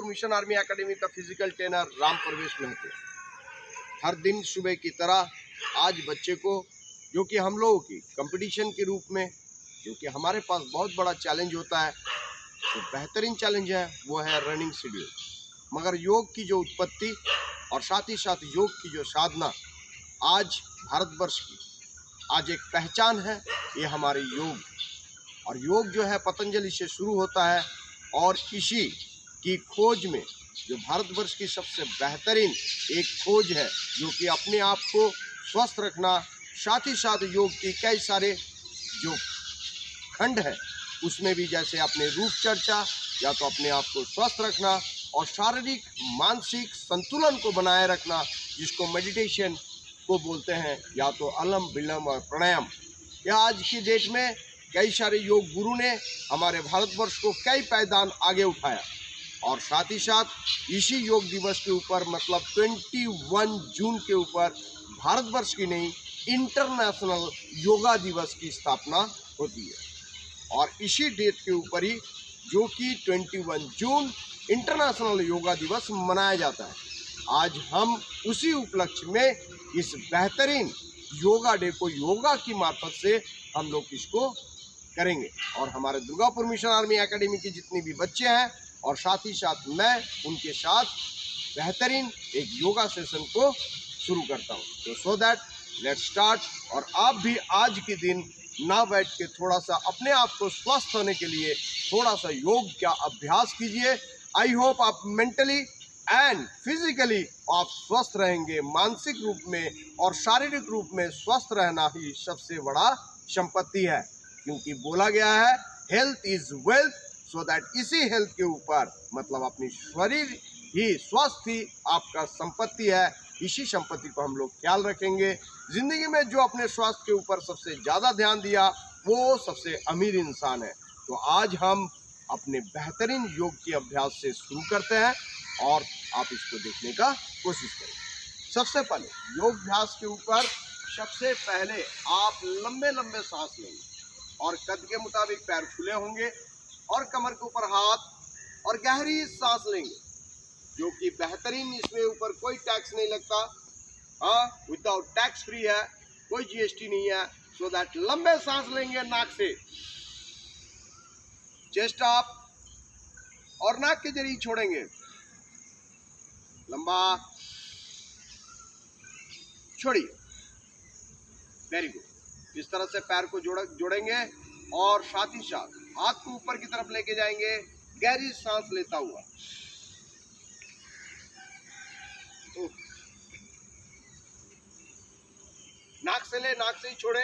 Durgapur mission army academy का physical trainer Ram प्रवेश महतो। हर दिन सुबह की तरह आज बच्चे को, जो कि हम लोगों की कंपटीशन के रूप में, जो कि हमारे पास बहुत बड़ा चैलेंज होता है, तो बेहतरीन चैलेंज है वो है रनिंग शेड्यूल। मगर योग की जो उत्पत्ति और साथ ही साथ योग की जो साधना आज भारतवर्ष की आज एक पहचान है, ये हमारे योग। और योग जो है पतंजलि से शुरू होता है और इसी की खोज में जो भारतवर्ष की सबसे बेहतरीन एक खोज है, जो कि अपने आप को स्वस्थ रखना, साथ ही साथ योग की कई सारे जो खंड है उसमें भी, जैसे अपने रूप चर्चा, या तो अपने आप को स्वस्थ रखना और शारीरिक मानसिक संतुलन को बनाए रखना, जिसको मेडिटेशन को बोलते हैं, या तो अलम विलम और प्राणायाम। या आज की डेट में कई सारे योग गुरु ने हमारे भारतवर्ष को कई पायदान आगे उठाया। और साथ ही साथ इसी योग दिवस के ऊपर, मतलब 21 जून के ऊपर भारतवर्ष की नहीं, इंटरनेशनल योगा दिवस की स्थापना होती है। और इसी डेट के ऊपर ही, जो कि 21 जून इंटरनेशनल योगा दिवस मनाया जाता है। आज हम उसी उपलक्ष्य में इस बेहतरीन योगा डे को योगा की मार्फत से हम लोग इसको करेंगे। और हमारे दुर्गापुर मिशन आर्मी एकेडमी के जितने भी बच्चे हैं और साथ ही साथ मैं उनके साथ बेहतरीन एक योगा सेशन को शुरू करता हूं। तो सो दैट लेट्स स्टार्ट। और आप भी आज के दिन ना बैठ के थोड़ा सा अपने आप को स्वस्थ होने के लिए थोड़ा सा योग का अभ्यास कीजिए। आई होप आप मेंटली एंड फिजिकली आप स्वस्थ रहेंगे। मानसिक रूप में और शारीरिक रूप में स्वस्थ रहना ही सबसे बड़ा संपत्ति है, क्योंकि बोला गया है health is wealth. So that इसी हेल्थ के ऊपर, मतलब अपनी शरीर ही स्वस्थ ही आपका संपत्ति है। इसी संपत्ति को हम लोग ख्याल रखेंगे। जिंदगी में जो अपने स्वास्थ्य के ऊपर सबसे ज़्यादा ध्यान दिया वो सबसे अमीर इंसान है। तो आज हम अपने बेहतरीन योग के अभ्यास से शुरू करते हैं और आप इसको देखने का कोशिश करें। सबसे पहले योग अभ्यास के ऊपर सबसे पहले आप लंबे लंबे सांस लेंगे और कद के मुताबिक पैर खुले होंगे और कमर के ऊपर हाथ, और गहरी सांस लेंगे, जो कि बेहतरीन, इसमें ऊपर कोई टैक्स नहीं लगता। हाँ, विदाउट टैक्स फ्री है, कोई जीएसटी नहीं है। सो दैट लंबे सांस लेंगे नाक से, चेस्ट अप, और नाक के जरिए छोड़ेंगे लंबा, छोड़िए। Very good. इस तरह से पैर को जोड़ेंगे और साथ ही साथ हाथ को ऊपर की तरफ लेके जाएंगे, गहरी सांस लेता हुआ। नाक से ले, नाक से ही छोड़े।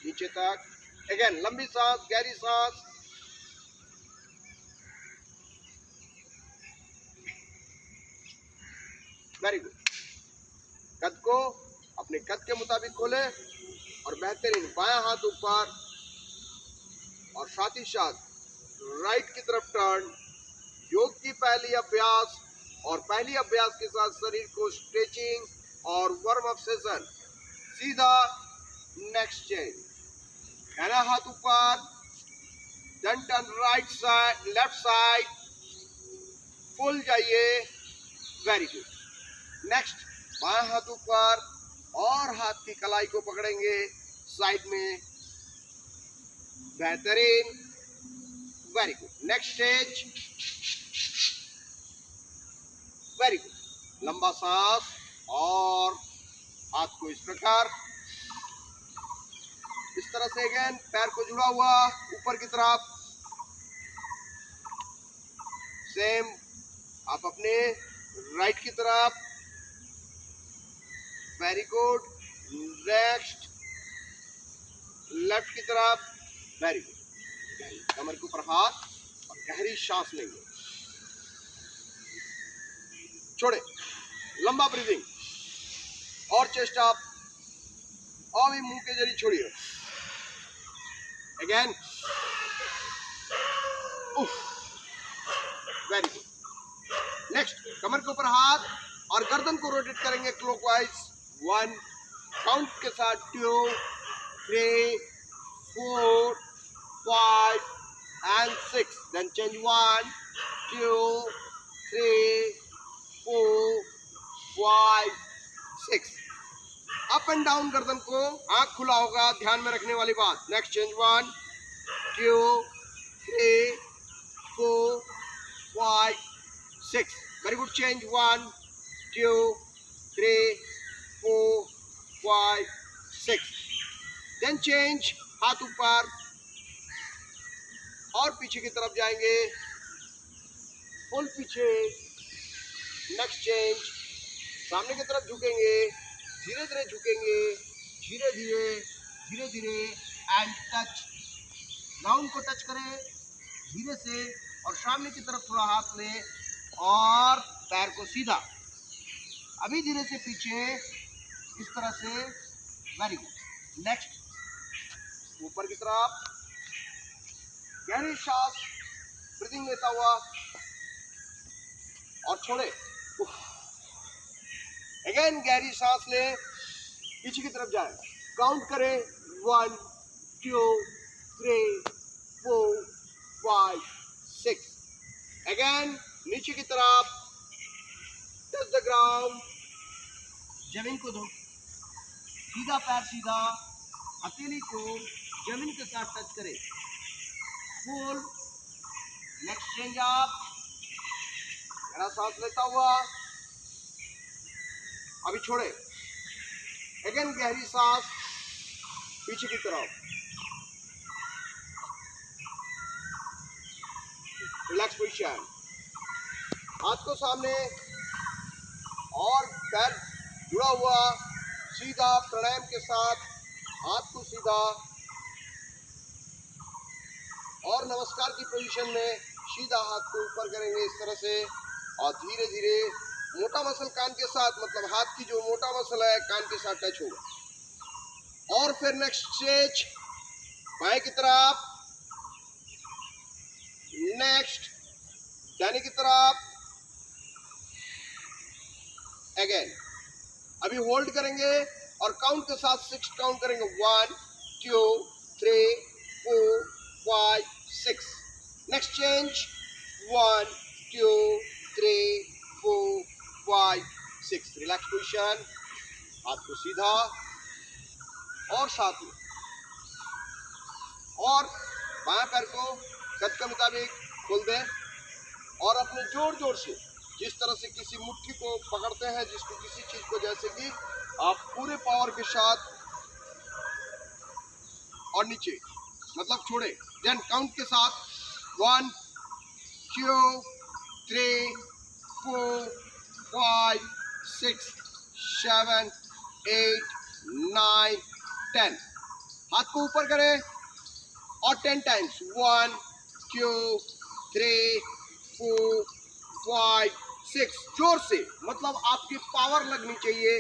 नीचे तक। अगेन लंबी सांस, गहरी सांस। Very good. कद को अपने कद के मुताबिक खोले और बेहतरीन बायां हाथ ऊपर, और साथ ही साथ राइट की तरफ टर्न। योग की पहली अभ्यास, और पहली अभ्यास के साथ शरीर को स्ट्रेचिंग और वार्म अप सेशन। सीधा नेक्स्ट चेंज, दाहिना हाथ ऊपर, then turn right side, left side, full जाइए। Very good. नेक्स्ट बायां हाथ ऊपर और हाथ की कलाई को पकड़ेंगे साइड में। बेहतरीन। Very good. Next stage. Very good. लंबा सांस और हाथ को इस प्रकार, इस तरह से अगेन पैर को जुड़ा हुआ ऊपर की तरफ। सेम आप अपने राइट की तरफ। Very good. नेक्स्ट लेफ्ट की तरफ। Very good. कमर के ऊपर हाथ और गहरी सांस लेंगे, छोड़े, लंबा ब्रीदिंग और चेस्ट अप, और भी मुंह के जरिए छोड़िए। अगेन। Very good. नेक्स्ट कमर के ऊपर हाथ और गर्दन को रोटेट करेंगे क्लॉकवाइज। 1 काउंट के साथ 2 3 5 and 6. Then change 1, 2, 3, 4, 5, 6. Up and down गर्दन को, आंख खुला होगा, ध्यान में रखने वाली बात. Next change 1, 2, 3, 4, 5, 6. Very good. Change 1, 2, 3, 4, 5, 6. Then change, हाथ ऊपर और पीछे की तरफ जाएंगे, फुल पीछे. नेक्स्ट चेंज, सामने की तरफ झुकेंगे, धीरे धीरे झुकेंगे, धीरे धीरे धीरे धीरे. एंड टच, ग्राउंड को टच करें धीरे से और सामने की तरफ थोड़ा हाथ लें और पैर को सीधा. अभी धीरे से पीछे इस तरह से. Very good. नेक्स्ट, ऊपर की तरफ गहरी सांस, ब्रीदिंग लेता हुआ और छोड़े. अगेन गहरी सांस ले, पीछे की तरफ जाए, काउंट करें 1, 2, 3, 4, 5, 6. अगेन नीचे की तरफ, टच द ग्राउंड, जमीन को दो, सीधा पैर सीधा, हथेली को जमीन के साथ टच करें. फुल. नेक्स्ट चेंज आप, गहरा सांस लेता हुआ, अभी छोड़े. अगेन गहरी सांस, पीछे की तरफ, रिलैक्स पोजीशन. हाथ को सामने और पैर जुड़ा हुआ, सीधा प्राणायाम के साथ हाथ को सीधा और नमस्कार की पोजीशन में सीधा हाथ को ऊपर करेंगे इस तरह से. और धीरे धीरे मोटा मसल कान के साथ, मतलब हाथ की जो मोटा मसल है कान के साथ टच होगा. और फिर नेक्स्ट स्टेज, बाएं की तरफ, नेक्स्ट दाहिने की तरफ. अगेन अभी होल्ड करेंगे और काउंट के साथ 6 काउंट करेंगे. 1, 2, 3, 4, 5, 6. Next change 1, 2, 3, 4, 5, 6. Relax position. हाथ को सीधा और साथ में, और बाएं पैर को कद के मुताबिक खोल दें और अपने जोर जोर से, जिस तरह से किसी मुट्ठी को पकड़ते हैं, जिसको किसी चीज को, जैसे कि आप पूरे पावर के साथ और नीचे, मतलब छोड़े. देन काउंट के साथ 1, 2, 3, 4, 5, 6, 7, 8, 9, 10. हाथ को ऊपर करें और 10 टाइम्स. 1, 2, 3, 4, 5, 6. जोर से, मतलब आपकी पावर लगनी चाहिए,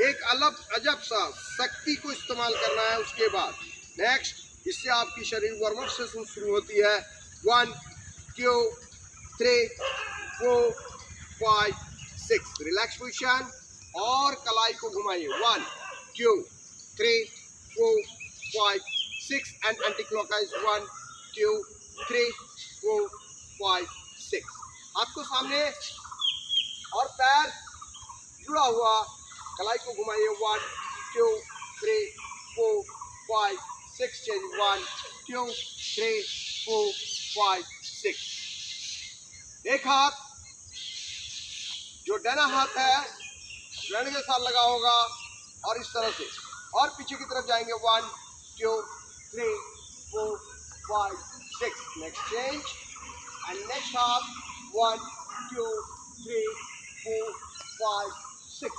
एक अलग अजब सा शक्ति को इस्तेमाल करना है. उसके बाद नेक्स्ट, इससे आपकी शरीर वार्म अप से शुरू होती है. 1, 2, 3, 4, 5, 6. रिलैक्स पोजीशन और कलाई को घुमाइए. 1, 2, 3, 4, 5, 6 एंड एंटी क्लॉकवाइज. 1, 2, 3, 4, 5, 6. हाथ को सामने और पैर जुड़ा हुआ, कलाई को घुमाइए. 1, 2, 3, 4, 5, 6. चेंज 1, 2, 3, 4, 5, 6. एक हाथ, जो डना हाथ है, डंडे के साथ लगा होगा और इस तरह से, और पीछे की तरफ जाएंगे. 1, 2, 3, 4, 5, 6. नेक्स्ट चेंज एंड नेक्स्ट हाथ. 1, 2, 3, 4, 5, 6.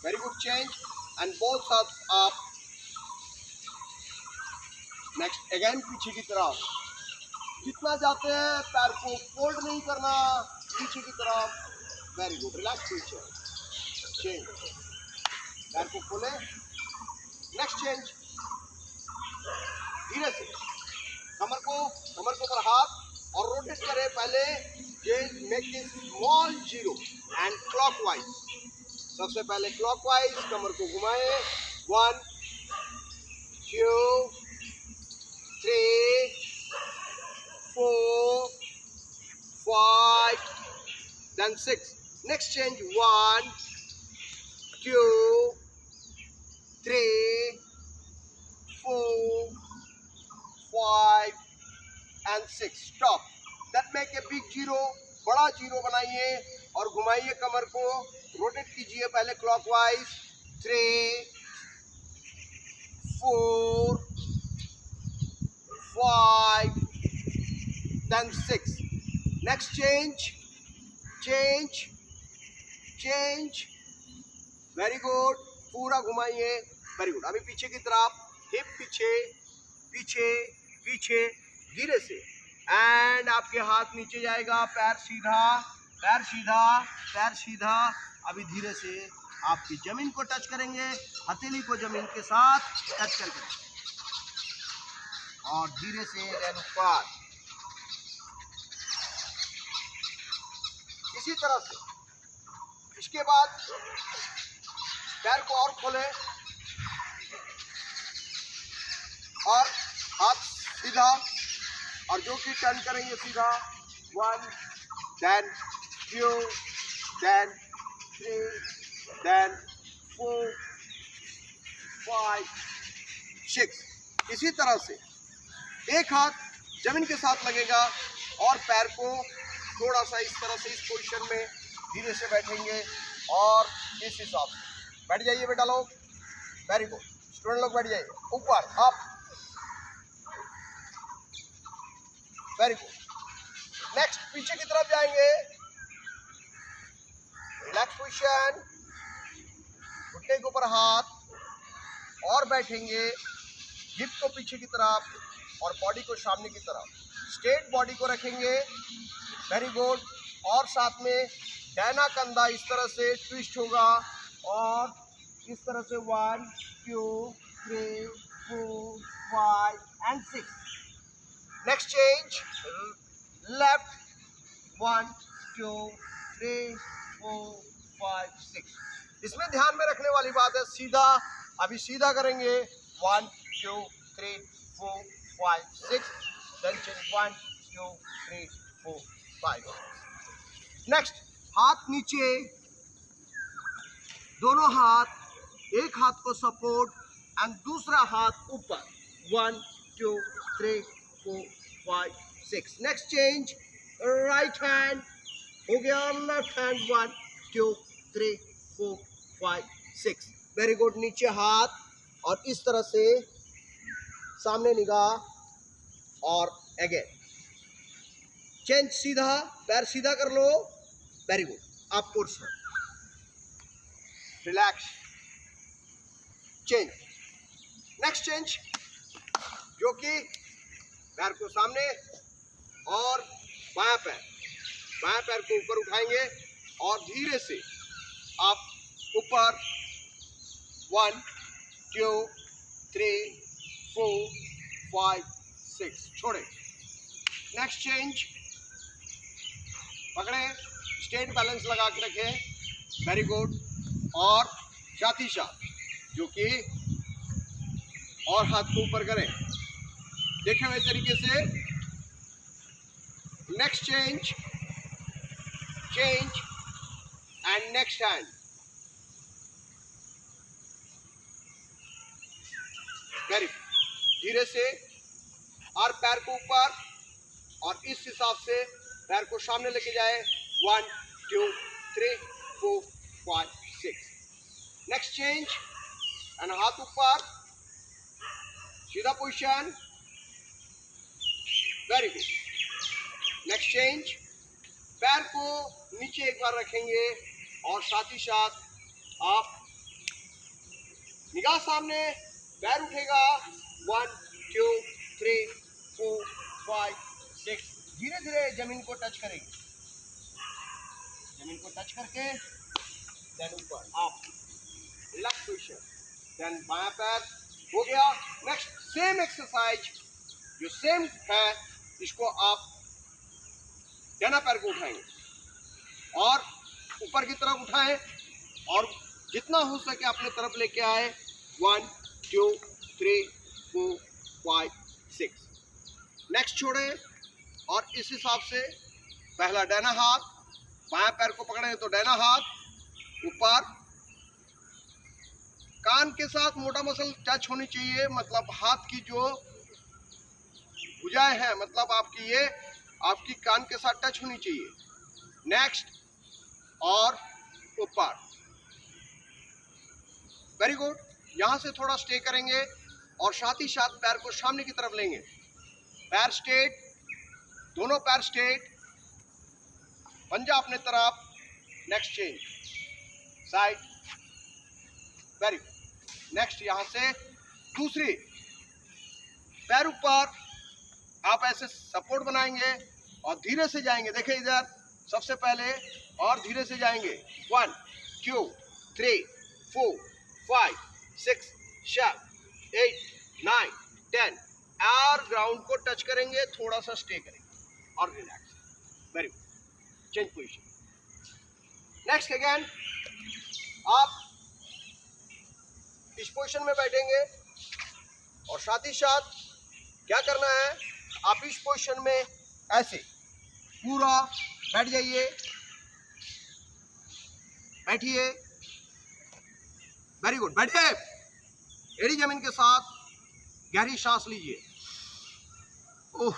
Very good. Change and both हाथ अप. नेक्स्ट अगेन पीछे की तरफ. जितना जाते हैं पैर को फोल्ड नहीं करना, पीछे की तरफ. Very good. Relax position. Change, पैर को खोले. नेक्स्ट चेंज, धीरे से कमर को ऊपर हाथ और रोटेट करें. पहले make this small zero and clockwise. सबसे पहले क्लॉकवाइज कमर को घुमाएं. 1, 2, 3, then 6. Next change 1, 2, 3, 4, 5 and 6. Stop. Then make a big zero. बड़ा जीरो बनाइए और घुमाइए कमर को, रोटेट कीजिए पहले clockwise. 3, 4, 5 then 6. Next change, very good. पूरा घुमाइए, वेरी गुड. अभी पीछे की तरफ, हिप पीछे पीछे पीछे, धीरे से. एंड आपके हाथ नीचे जाएगा, पैर सीधा पैर सीधा पैर सीधा. अभी धीरे से आपकी जमीन को टच करेंगे, हथेली को जमीन के साथ टच करके और धीरे से देन ऊपर. इसी तरह से इसके बाद पैर को और खोलें और हाथ सीधा, और जो कि टर्न करेंगे सीधा. 1 then 2 then 3 then 4 5 6. इसी तरह से एक हाथ जमीन के साथ लगेगा और पैर को थोड़ा सा इस तरह से इस पोजीशन में धीरे से बैठेंगे और इस हिसाब से बैठ जाइए बेटा लोग. Very good. स्टूडेंट लोग बैठ जाइए, ऊपर अप. Very good. नेक्स्ट पीछे की तरफ जाएंगे, रिलैक्स पोजीशन, घुटने के ऊपर हाथ और बैठेंगे, हिप को पीछे की तरफ और बॉडी को सामने की तरफ. स्ट्रेट बॉडी को रखेंगे. Very good. और साथ में डायना कंधा इस तरह से ट्विस्ट होगा और इस तरह से 1 2 3 4 5 and 6. Next change, left 1 2 3 4 5 6. इसमें ध्यान में रखने वाली बात है सीधा. अभी सीधा करेंगे 1 2 3 4 5 6. then change 1 2 3 4 5. नेक्स्ट हाथ नीचे, दोनों हाथ, एक हाथ को सपोर्ट एंड दूसरा हाथ ऊपर. 1 2 3 4 5 6. नेक्स्ट चेंज, राइट हैंड हो गया, लेफ्ट हैंड 1 2 3 4 5 6. Very good. नीचे हाथ और इस तरह से सामने निगाह और अगेन चेंज. सीधा पैर सीधा कर लो. Very good. आप portion relax. Change. Next change जो कि पैर को सामने और बायां पैर को ऊपर उठाएंगे और धीरे से आप ऊपर 1 2 3 4 5 6 छोड़े. नेक्स्ट चेंज, पकड़े, स्ट्रेट बैलेंस लगा के रखें. Very good. और साथ ही साथ जो कि और हाथ को ऊपर करें देखे हुए तरीके से. Next change and next hand. Very धीरे से और पैर को ऊपर और इस हिसाब से पैर को सामने लेके जाए. 1 2 3 4 5 6. नेक्स्ट चेंज एंड हाथ ऊपर, सीधा position. Very good. Next change, पैर को नीचे एक बार रखेंगे और साथ ही साथ आप निगाह सामने, पैर उठेगा. 1 2 3 4 5 6. धीरे धीरे जमीन को टच करेंगे, जमीन को टच करके देन ऊपर आप रिलैक्स पोजीशन. देन बायां पैर हो गया. नेक्स्ट सेम एक्सरसाइज जो सेम है, इसको आप डाना पैर को उठाएंगे और ऊपर की तरफ उठाएं और जितना हो सके अपने तरफ लेके आए. 1 2 3 4 5 6. नेक्स्ट छोड़े और इस हिसाब से पहला डाना हाथ बाएं पैर को पकड़ेंगे तो दाहिना हाथ ऊपर, कान के साथ मोटा मसल टच होनी चाहिए, मतलब हाथ की जो भुजाएं हैं, मतलब आपकी ये आपकी कान के साथ टच होनी चाहिए। नेक्स्ट, और ऊपर, वेरी गुड। यहां से थोड़ा स्टे करेंगे और साथ ही साथ पैर को सामने की तरफ लेंगे, पैर स्ट्रेट, दोनों पैर स्ट्रेट, पंजा अपने तरफ। Next change, side, very good. Next, यहां से दूसरी, पैर ऊपर, आप ऐसे सपोर्ट बनाएंगे और धीरे से जाएंगे। देखिए इधर सबसे पहले, और धीरे से जाएंगे। 1 2 3 4 5 6 7 8 9 10, और ग्राउंड को टच करेंगे, थोड़ा सा स्टे करेंगे और relax. Very good, change position. Next, again आप इस पोजीशन में बैठेंगे और साथ ही साथ क्या करना है, आप इस पोजीशन में ऐसे पूरा बैठ जाइए, बैठिए, वेरी गुड, बैठे, एड़ी जमीन के साथ गहरी सांस लीजिए। ओह,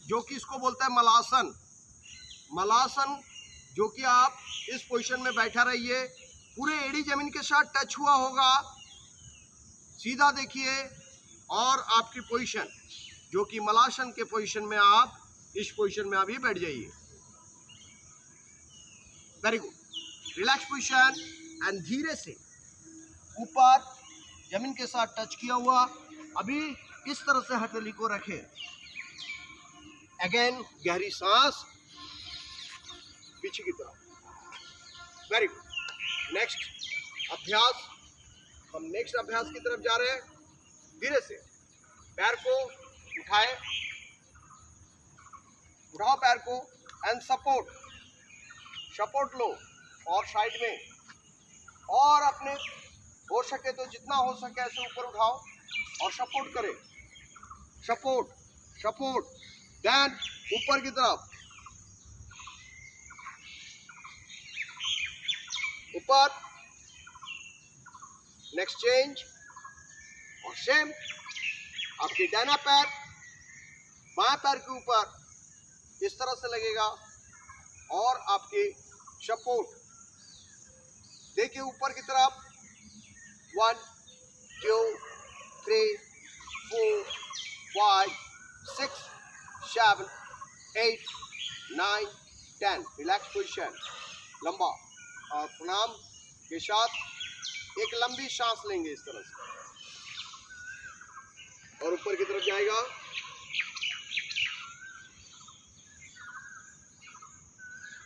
जो कि इसको बोलते हैं मलासन। मलासन, जो कि आप इस पोजीशन में बैठा रहिए, पूरे एड़ी जमीन के साथ टच हुआ होगा, सीधा देखिए, और आपकी पोजीशन जो कि मलासन के पोजीशन में, आप इस पोजीशन में अभी बैठ जाइए। Very good, relax position, and धीरे से ऊपर जमीन के साथ टच किया हुआ, अभी इस तरह से हथेली को रखें। अगेन गहरी सांस पीछे की तरफ। Very good. नेक्स्ट अभ्यास, हम नेक्स्ट अभ्यास की तरफ जा रहे हैं। धीरे से पैर को उठाए, उठाओ पैर को, एंड सपोर्ट, सपोर्ट लो, और साइड में, और अपने हो सके तो जितना हो सके ऐसे ऊपर उठाओ और सपोर्ट करें, सपोर्ट सपोर्ट, देन ऊपर की तरफ, ऊपर। नेक्स्ट चेंज, और सेम, आपके दाहिना पैर बाएं पैर के ऊपर इस तरह से लगेगा, और आपके सपोर्ट देखिए ऊपर की तरफ। 1 2 3 4 5 6 7 8 9 10, रिलैक्स पोजीशन, लंबा, और प्रणाम के साथ एक लंबी सांस लेंगे इस तरह से, और ऊपर की तरफ जाएगा।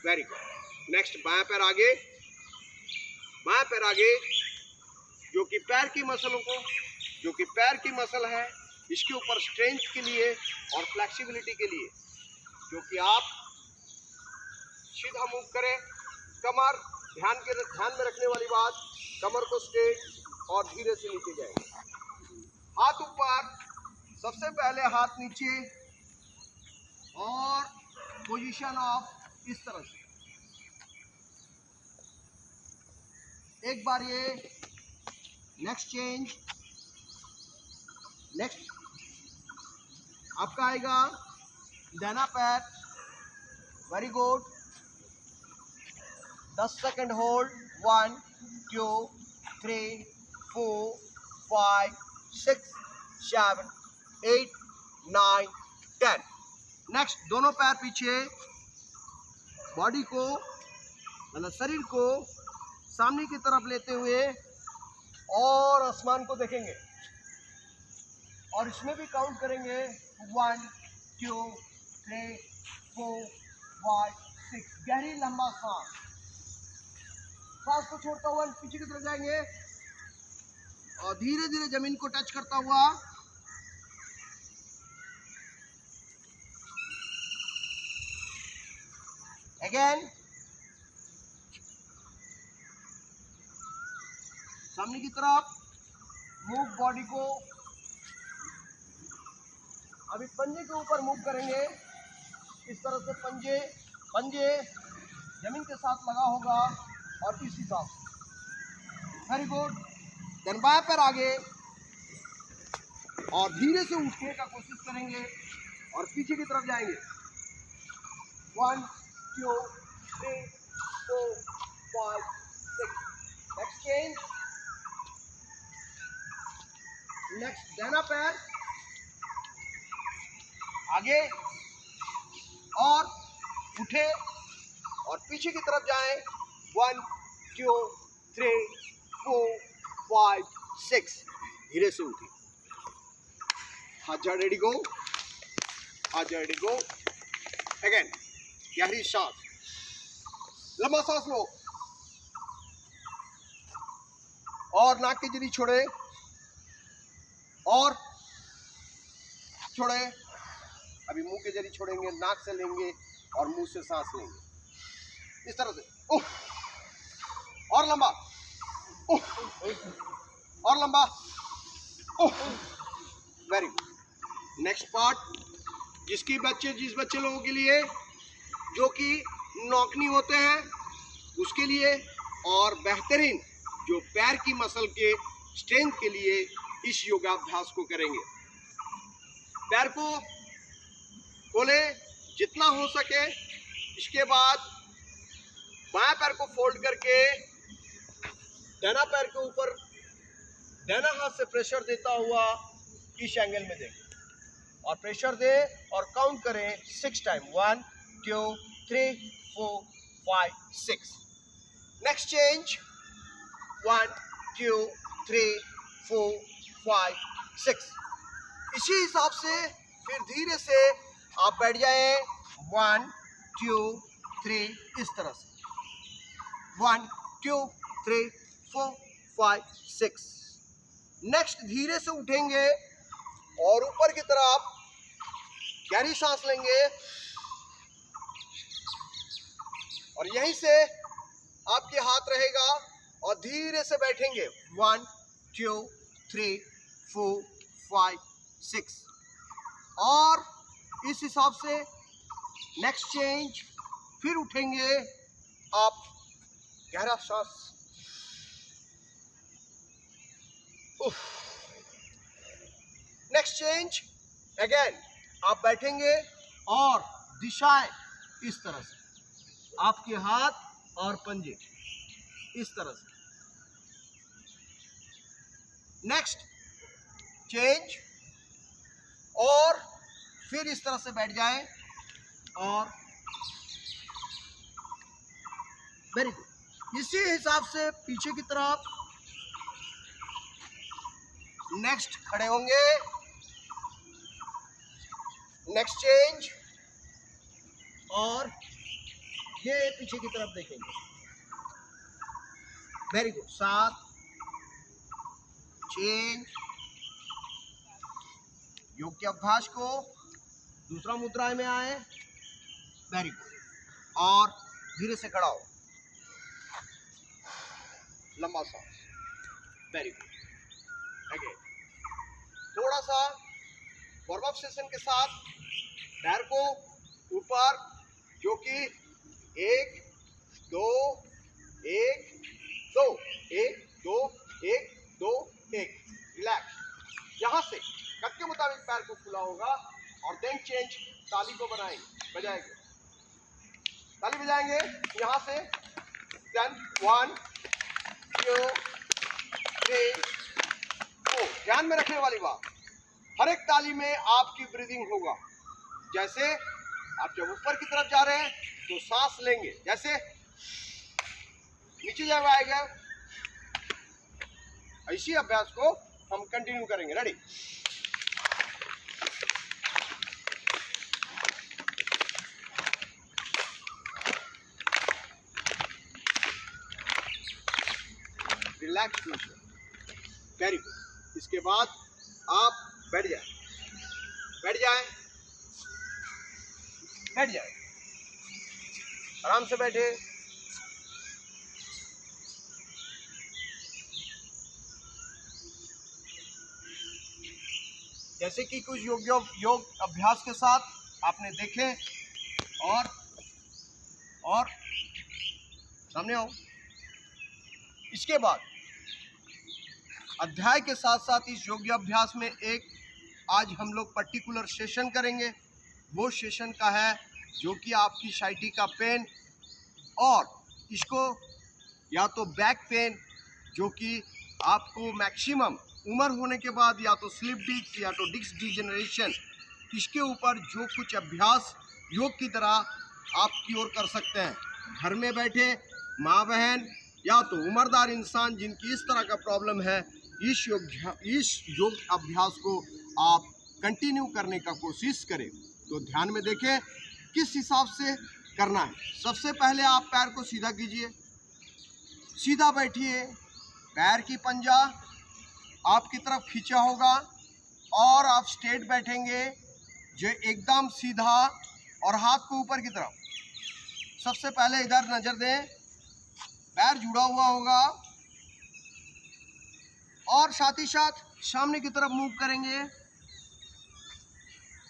Very good. नेक्स्ट, बायां पैर आगे, बायां पैर आगे, जो कि पैर की मसलों को, जो कि पैर की मसल है, इसके ऊपर स्ट्रेंथ के लिए और फ्लेक्सिबिलिटी के लिए, जो कि आप सीधा मूव करें, कमर ध्यान में रखने वाली बात, कमर को स्ट्रेट और धीरे से नीचे जाएंगे, हाथ ऊपर, सबसे पहले हाथ नीचे, और पोजीशन ऑफ इस तरह से। एक बार ये, नेक्स्ट चेंज, नेक्स्ट आपका आएगा दाहिना पैर, very good, 10 second hold, 1 2 3 4 5 6 7 8 9 10। Next, दोनों पैर पीछे, बॉडी को, मतलब शरीर को सामने की तरफ लेते हुए, और आसमान को देखेंगे, और इसमें भी काउंट करेंगे, 1 2 3 4 5 6, गहरी लंबा सांस, सांस को छोड़ता हुआ पीछे की तरफ जाएंगे, और धीरे धीरे जमीन को टच करता हुआ, अगेन सामने की तरफ, मूव बॉडी को, अभी पंजे के ऊपर मूव करेंगे, इस तरह से पंजे पंजे जमीन के साथ लगा होगा और इस हिसाब से। Very good. देन बाएं पैर आगे और धीरे से उठने का कोशिश करेंगे और पीछे की तरफ जाएंगे। 1 2 3 4 5 6। Next change. नेक्स्ट दाहिना पैर आगे और उठे और पीछे की तरफ जाएं। 1 2 3 4 5 6। धीरे से उठे। हाथ जा, रेडी गो। हाथ जा, रेडी गो। अगेन गहरी सांस, लंबा सांस लो और नाक की झिल्ली छोड़े और छोड़े। अभी मुंह के जरिए छोड़ेंगे, नाक से लेंगे और मुंह से सांस लेंगे इस तरह से। उह, और लंबा, उह, और लंबा, uh. Very good. Next part, जिस बच्चे लोगों के लिए जो कि नौकनी होते हैं उसके लिए, और बेहतरीन जो पैर की मसल के स्ट्रेंथ के लिए इस योगाभ्यास को करेंगे। पैर को खोले जितना हो सके। इसके बाद बाएं पैर को फोल्ड करके दाहिना पैर के ऊपर दाहिना हाथ से प्रेशर देता हुआ इस एंगल में दें और प्रेशर दे और काउंट करें 6 टाइम। 1 2 3 4 5 6। Next change. 1 2 3 4 5 6। इसी हिसाब से फिर धीरे से आप बैठ जाएं। 1 2 3 इस तरह से। 1 2 3 4 5 6। नेक्स्ट धीरे से उठेंगे और ऊपर की तरफ गहरी सांस लेंगे और यहीं से आपके हाथ रहेगा और धीरे से बैठेंगे। 1 2 3 4 5 6। और इस हिसाब से नेक्स्ट चेंज। फिर उठेंगे आप, गहरा सांस। Next change. अगेन आप बैठेंगे और दिशाएं इस तरह से, आपके हाथ और पंजे इस तरह से। नेक्स्ट चेंज और फिर इस तरह से बैठ जाएं और वेरी गुड। इसी हिसाब से पीछे की तरफ। नेक्स्ट खड़े होंगे। नेक्स्ट चेंज और ये पीछे की तरफ देखेंगे। Very good. 7 चेंज। योग के अभ्यास को दूसरा मुद्रा में आए। Very good. और धीरे से खड़ा हो, लंबा सांस। Very good. अगेन थोड़ा सा वार्म अप सेशन के साथ पैर को ऊपर, जो कि 1 2 1 2 1 2 1 2 1। रिलैक्स। यहाँ से कद के मुताबिक पैर को खुला होगा और देन चेंज। ताली को बजाएंगे, ताली बजाएंगे यहाँ से। देन 1 2 3 4। ध्यान में रखने वाली बात, हर एक ताली में आपकी ब्रीदिंग होगा। जैसे आप जब ऊपर की तरफ जा रहे हैं तो सांस लेंगे, जैसे नीचे जब आएगा। इसी अभ्यास को हम कंटिन्यू करेंगे। रेडी। रिलैक्स। Very good. इसके बाद आप बैठ जाए, बैठ जाए, बैठ जाए। आराम से बैठे। जैसे कि कुछ योग अभ्यास के साथ आपने देखे और सामने आओ। इसके बाद अध्याय के साथ साथ इस योगाभ्यास में एक आज हम लोग पर्टिकुलर सेशन करेंगे। वो सेशन का है जो कि आपकी साइटिका पेन और इसको या तो बैक पेन जो कि आपको मैक्सिमम उम्र होने के बाद या तो स्लिप डिस्क या तो डिस्क डिजेनरेशन, इसके ऊपर जो कुछ अभ्यास योग की तरह आप की ओर कर सकते हैं। घर में बैठे माँ बहन या तो उम्रदार इंसान जिनकी इस तरह का प्रॉब्लम है, इस योग अभ्यास को आप कंटिन्यू करने का कोशिश करें। तो ध्यान में देखें किस हिसाब से करना है। सबसे पहले आप पैर को सीधा कीजिए, सीधा बैठिए, पैर की पंजा आपकी तरफ खींचा होगा और आप स्ट्रेट बैठेंगे जो एकदम सीधा और हाथ को ऊपर की तरफ। सबसे पहले इधर नजर दें, पैर जुड़ा हुआ होगा और साथ ही साथ सामने की तरफ मूव करेंगे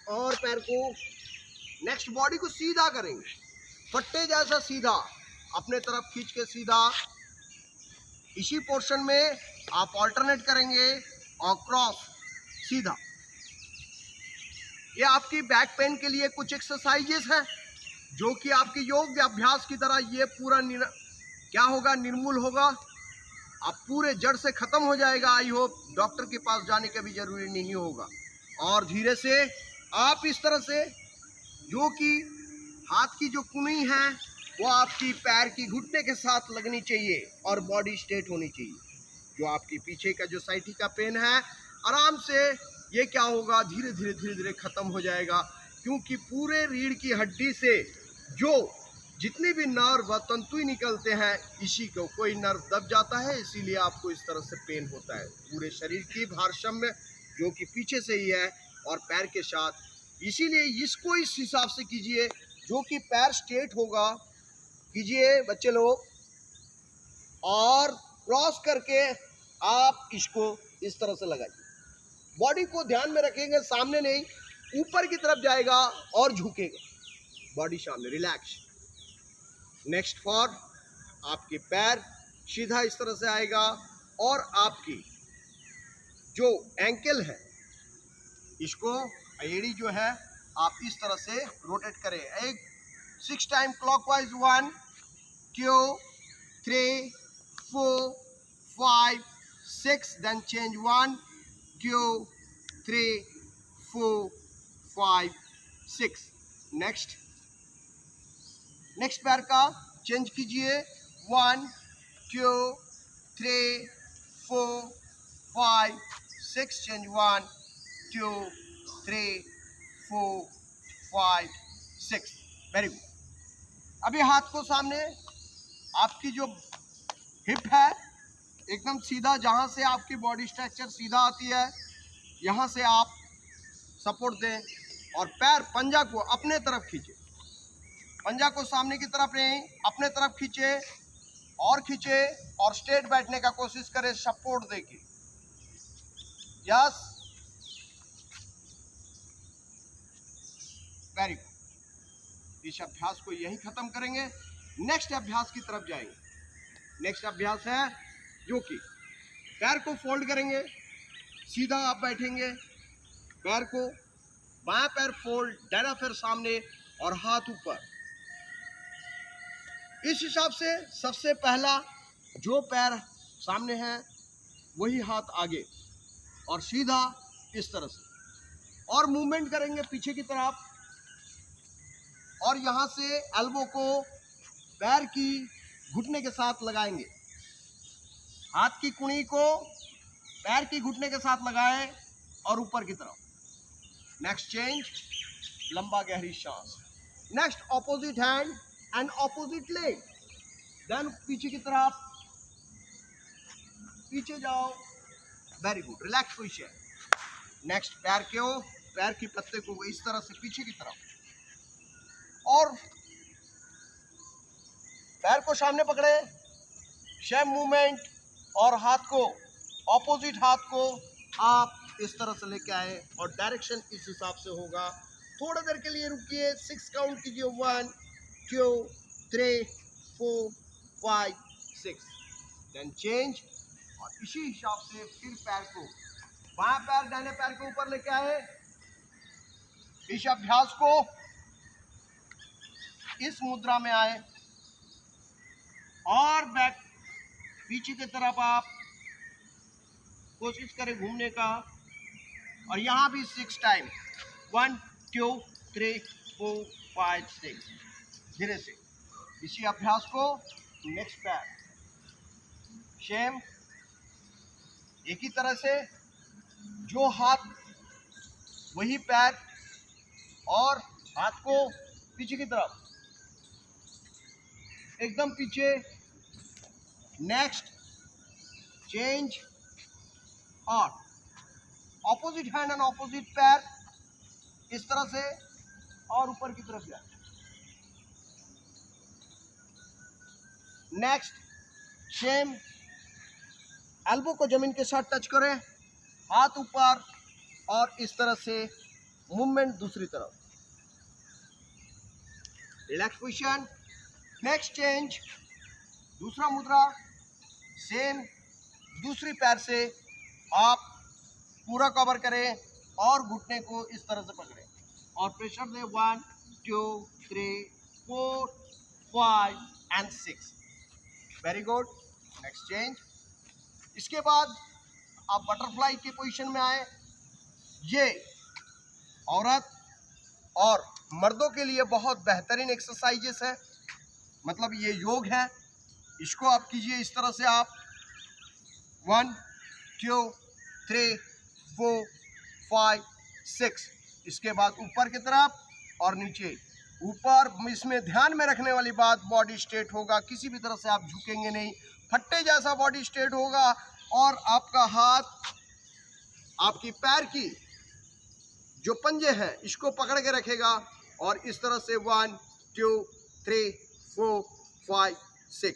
और पैर को नेक्स्ट बॉडी को सीधा करेंगे, फट्टे जैसा सीधा अपने तरफ खींच के सीधा। इसी पोर्शन में आप ऑल्टरनेट करेंगे और क्रॉस सीधा। ये आपकी बैक पेन के लिए कुछ एक्सरसाइजेस हैं जो कि आपके योग अभ्यास की तरह ये पूरा क्या होगा, निर्मूल होगा, आप पूरे जड़ से खत्म हो जाएगा। आई होप डॉक्टर के पास जाने का भी जरूरी नहीं होगा। और धीरे से आप इस तरह से जो कि हाथ की जो कुनी है वो आपकी पैर की घुटने के साथ लगनी चाहिए और बॉडी स्ट्रेट होनी चाहिए। जो आपकी पीछे का जो साइटिका पेन है आराम से ये क्या होगा, धीरे धीरे खत्म हो जाएगा, क्योंकि पूरे रीढ़ की हड्डी से जो जितने भी नर्व व तंतु निकलते हैं, इसी को कोई नर्व दब जाता है, इसीलिए आपको इस तरह से पेन होता है। पूरे शरीर की भारसाम्य जो कि पीछे से ही है और पैर के साथ, इसीलिए इसको इस हिसाब से कीजिए जो कि पैर स्ट्रेट होगा। कीजिए बच्चे लोग, और क्रॉस करके आप इसको इस तरह से लगाइए। बॉडी को ध्यान में रखेंगे, सामने नहीं, ऊपर की तरफ जाएगा और झुकेगा, बॉडी सामने, रिलैक्स। नेक्स्ट फॉर आपके पैर सीधा इस तरह से आएगा और आपकी जो एंकल है इसको एड़ी जो है आप इस तरह से रोटेट करें। एक 6 time clockwise, 1 2 3 4 5 6, then change 1 2 3 4 5 6। Next पैर का चेंज कीजिए, 1 2 3 4 5 6, चेंज 1 2 3 4 5 6। Very good. अभी हाथ को सामने, आपकी जो हिप है एकदम सीधा, जहाँ से आपकी बॉडी स्ट्रक्चर सीधा आती है यहाँ से आप सपोर्ट दें और पैर पंजा को अपने तरफ खींचे, पंजा को सामने की तरफ नहीं अपने तरफ खींचे और स्ट्रेट बैठने का कोशिश करें सपोर्ट देके। Yes, very good. इस अभ्यास को यही खत्म करेंगे, नेक्स्ट अभ्यास की तरफ जाएंगे। नेक्स्ट अभ्यास है जो कि पैर को फोल्ड करेंगे, सीधा आप बैठेंगे, पैर को बायां पैर फोल्ड, दाहिना पैर सामने और हाथ ऊपर। इस हिसाब से सबसे पहला जो पैर सामने है वही हाथ आगे और सीधा इस तरह से, और मूवमेंट करेंगे पीछे की तरफ और यहाँ से एल्बो को पैर की घुटने के साथ लगाएंगे, हाथ की कुणी को पैर की घुटने के साथ लगाएं और ऊपर की तरफ। नेक्स्ट चेंज, लंबा गहरी सांस। Next opposite hand and opposite leg, then पीछे की तरफ, पीछे जाओ, very good, relax position. Next पैर की पत्ते को इस तरह से पीछे की तरफ और पैर को सामने पकड़े, सेम मूवमेंट, और हाथ को ऑपोजिट हाथ को आप इस तरह से लेके आए और डायरेक्शन इस हिसाब से होगा, थोड़ा देर के लिए रुकिए, 6 काउंट कीजिए, 1 2 3 4 5 6, देन चेंज। और इसी हिसाब से फिर पैर को, बाएं पैर दाहिने पैर के ऊपर लेके आए। इस अभ्यास को इस मुद्रा में आए और बैक पीछे की तरफ आप कोशिश करें घूमने का। और यहाँ भी 6 टाइम, 1 2 3 4 5 6, धीरे से। इसी अभ्यास को नेक्स्ट पैर सेम एक ही तरह से, जो हाथ वही पैर, और हाथ को पीछे की तरफ, एकदम पीछे। नेक्स्ट चेंज, और ऑपोजिट हैंड एंड ऑपोजिट पैर इस तरह से, और ऊपर की तरफ जाए। नेक्स्ट सेम, एल्बो को जमीन के साथ टच करें, हाथ ऊपर, और इस तरह से मूवमेंट दूसरी तरफ। Relax position. नेक्स्ट चेंज, दूसरा मुद्रा सेम, दूसरी पैर से आप पूरा कवर करें और घुटने को इस तरह से पकड़ें और प्रेशर दें। 1 2 3 4 5 and 6, very good. Next change. इसके बाद आप बटरफ्लाई की पोजीशन में आए। ये औरत और मर्दों के लिए बहुत बेहतरीन एक्सरसाइजेस है, मतलब ये योग है। इसको आप कीजिए इस तरह से, आप 1 2 3 4 5 6। इसके बाद ऊपर की तरफ और नीचे। ऊपर इसमें ध्यान में रखने वाली बात, बॉडी स्ट्रेट होगा, किसी भी तरह से आप झुकेंगे नहीं, फट्टे जैसा बॉडी स्ट्रेट होगा। और आपका हाथ आपकी पैर की जो पंजे हैं इसको पकड़ के रखेगा, और इस तरह से 1 2 3 4 5 6।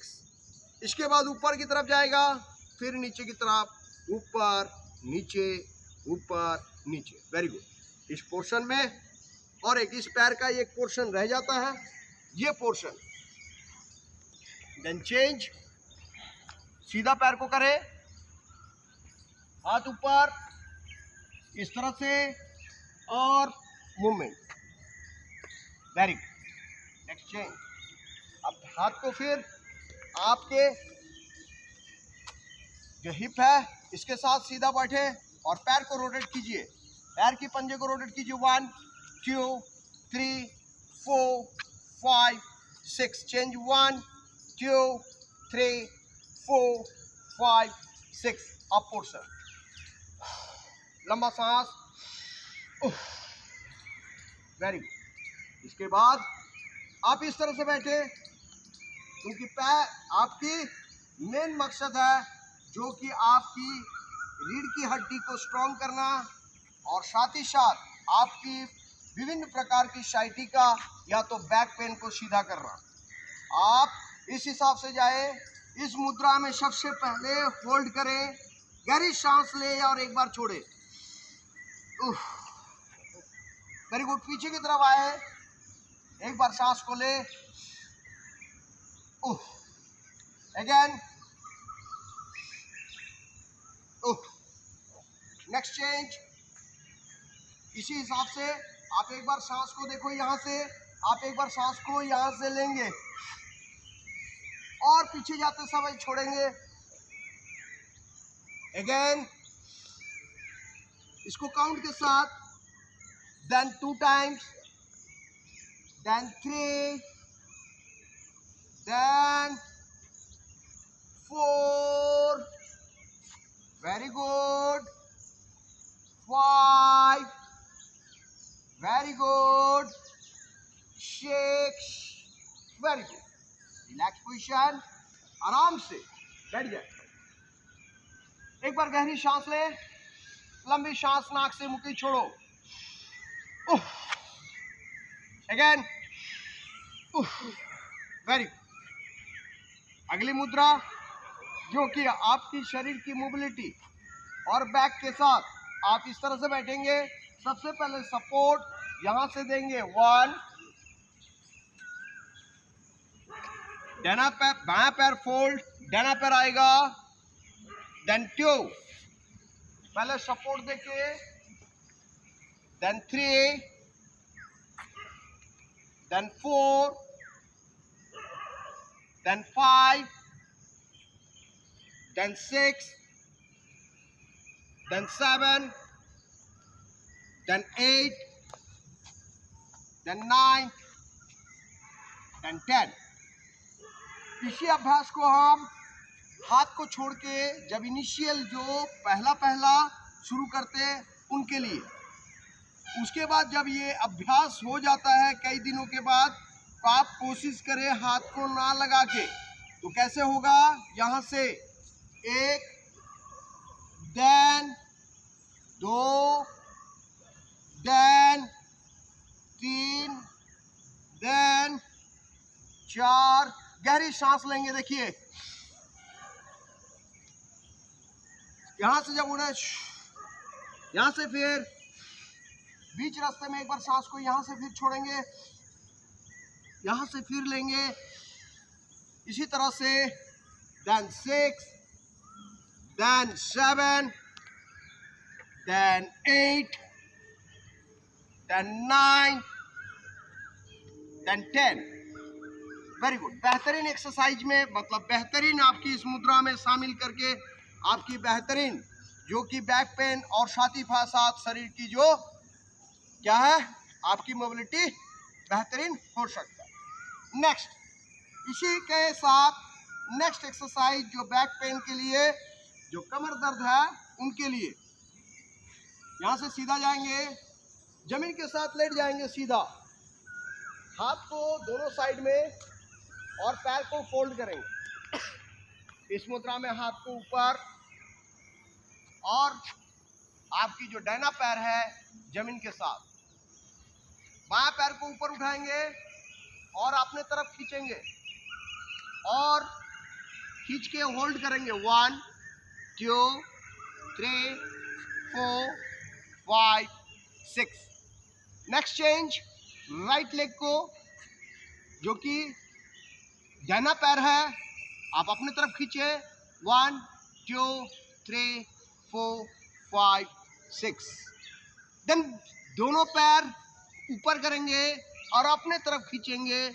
इसके बाद ऊपर की तरफ जाएगा, फिर नीचे की तरफ, ऊपर नीचे ऊपर नीचे, वेरी गुड। इस पोर्शन में और एक इस पैर का एक पोर्शन रह जाता है, ये पोर्शन। देन चेंज, सीधा पैर को करें, हाथ ऊपर इस तरह से, और movement, very good. Next change. अब हाथ को फिर आपके जो हिप है इसके साथ सीधा बैठे और पैर को रोटेट कीजिए, पैर की पंजे को रोटेट कीजिए। 1 2 3 4 5 6, चेंज। 1 2 3 4 5 6, अप पोर्शन, लंबा सांस, वेरी गुड। इसके बाद आप इस तरह से बैठे, क्योंकि पैर आपकी मेन मकसद है जो कि आपकी रीढ़ की हड्डी को स्ट्रॉन्ग करना, और साथ ही साथ आपकी विभिन्न प्रकार की साइटिका या तो बैक पेन को सीधा करना। आप इस हिसाब से जाए। इस मुद्रा में सबसे पहले होल्ड करें, गहरी सांस ले और एक बार छोड़े, वेरी गुड। पीछे की तरफ आए, एक बार सांस को ले, अगेन, नेक्स्ट चेंज। इसी हिसाब से आप एक बार सांस को देखो, यहां से आप एक बार सांस को यहां से लेंगे और पीछे जाते समय छोड़ेंगे, अगेन इसको काउंट के साथ, then 2 times, then 3, then 4, very good, 5, very good, 6, very good। Relax position, आराम से बैठ जाए। एक बार गहरी सांस ले, लंबी सांस नाक से मुक्की छोड़ो, अगेन, वेरी गुड। अगली मुद्रा जो कि आपकी शरीर की मोबिलिटी और बैक के साथ आप इस तरह से बैठेंगे। सबसे पहले सपोर्ट, यहां से देंगे 1, दाहिना पैर बायां पैर फोल्ड, दाहिना पैर आएगा, देन 2, पहले सपोर्ट देके, then 3, then 4, then 5, then 6, then 7, then 8, then 9, then 10। इसी अभ्यास को हम हाथ को छोड़ के जब इनिशियल जो पहला शुरू करते हैं उनके लिए, उसके बाद जब ये अभ्यास हो जाता है कई दिनों के बाद, तो आप कोशिश करें हाथ को ना लगा के। तो कैसे होगा, यहाँ से 1, देन 2, देन 3, देन 4, गहरी सांस लेंगे। देखिए यहाँ से जब उन्हें यहाँ से फिर बीच रास्ते में एक बार सांस को यहाँ से फिर छोड़ेंगे, यहाँ से फिर लेंगे, इसी तरह से then 6, then 7, then 8, then 9, then 10। Very good. बेहतरीन एक्सरसाइज में मतलब बेहतरीन आपकी इस मुद्रा में शामिल करके आपकी बेहतरीन जो कि बैक पेन और साथ ही साथ शरीर की जो क्या है आपकी मोबिलिटी बेहतरीन हो सकता है। नेक्स्ट, इसी के साथ नेक्स्ट एक्सरसाइज जो बैक पेन के लिए, जो कमर दर्द है उनके लिए, यहाँ से सीधा जाएंगे, जमीन के साथ लेट जाएंगे सीधा, हाथ को दोनों साइड में और पैर को फोल्ड करेंगे। इस मुद्रा में हाथ को ऊपर और आपकी जो दाहिना पैर है जमीन के साथ, बायां पैर को ऊपर उठाएंगे और अपने तरफ खींचेंगे और खींच के होल्ड करेंगे। 1, 2, 3, 4, 5, 6। नेक्स्ट चेंज, राइट लेग को जो कि दाहिना पैर है आप अपने तरफ खींचे। 1, 2, 3, 4, 5, 6। देन दोनों पैर ऊपर करेंगे और अपने तरफ खींचेंगे।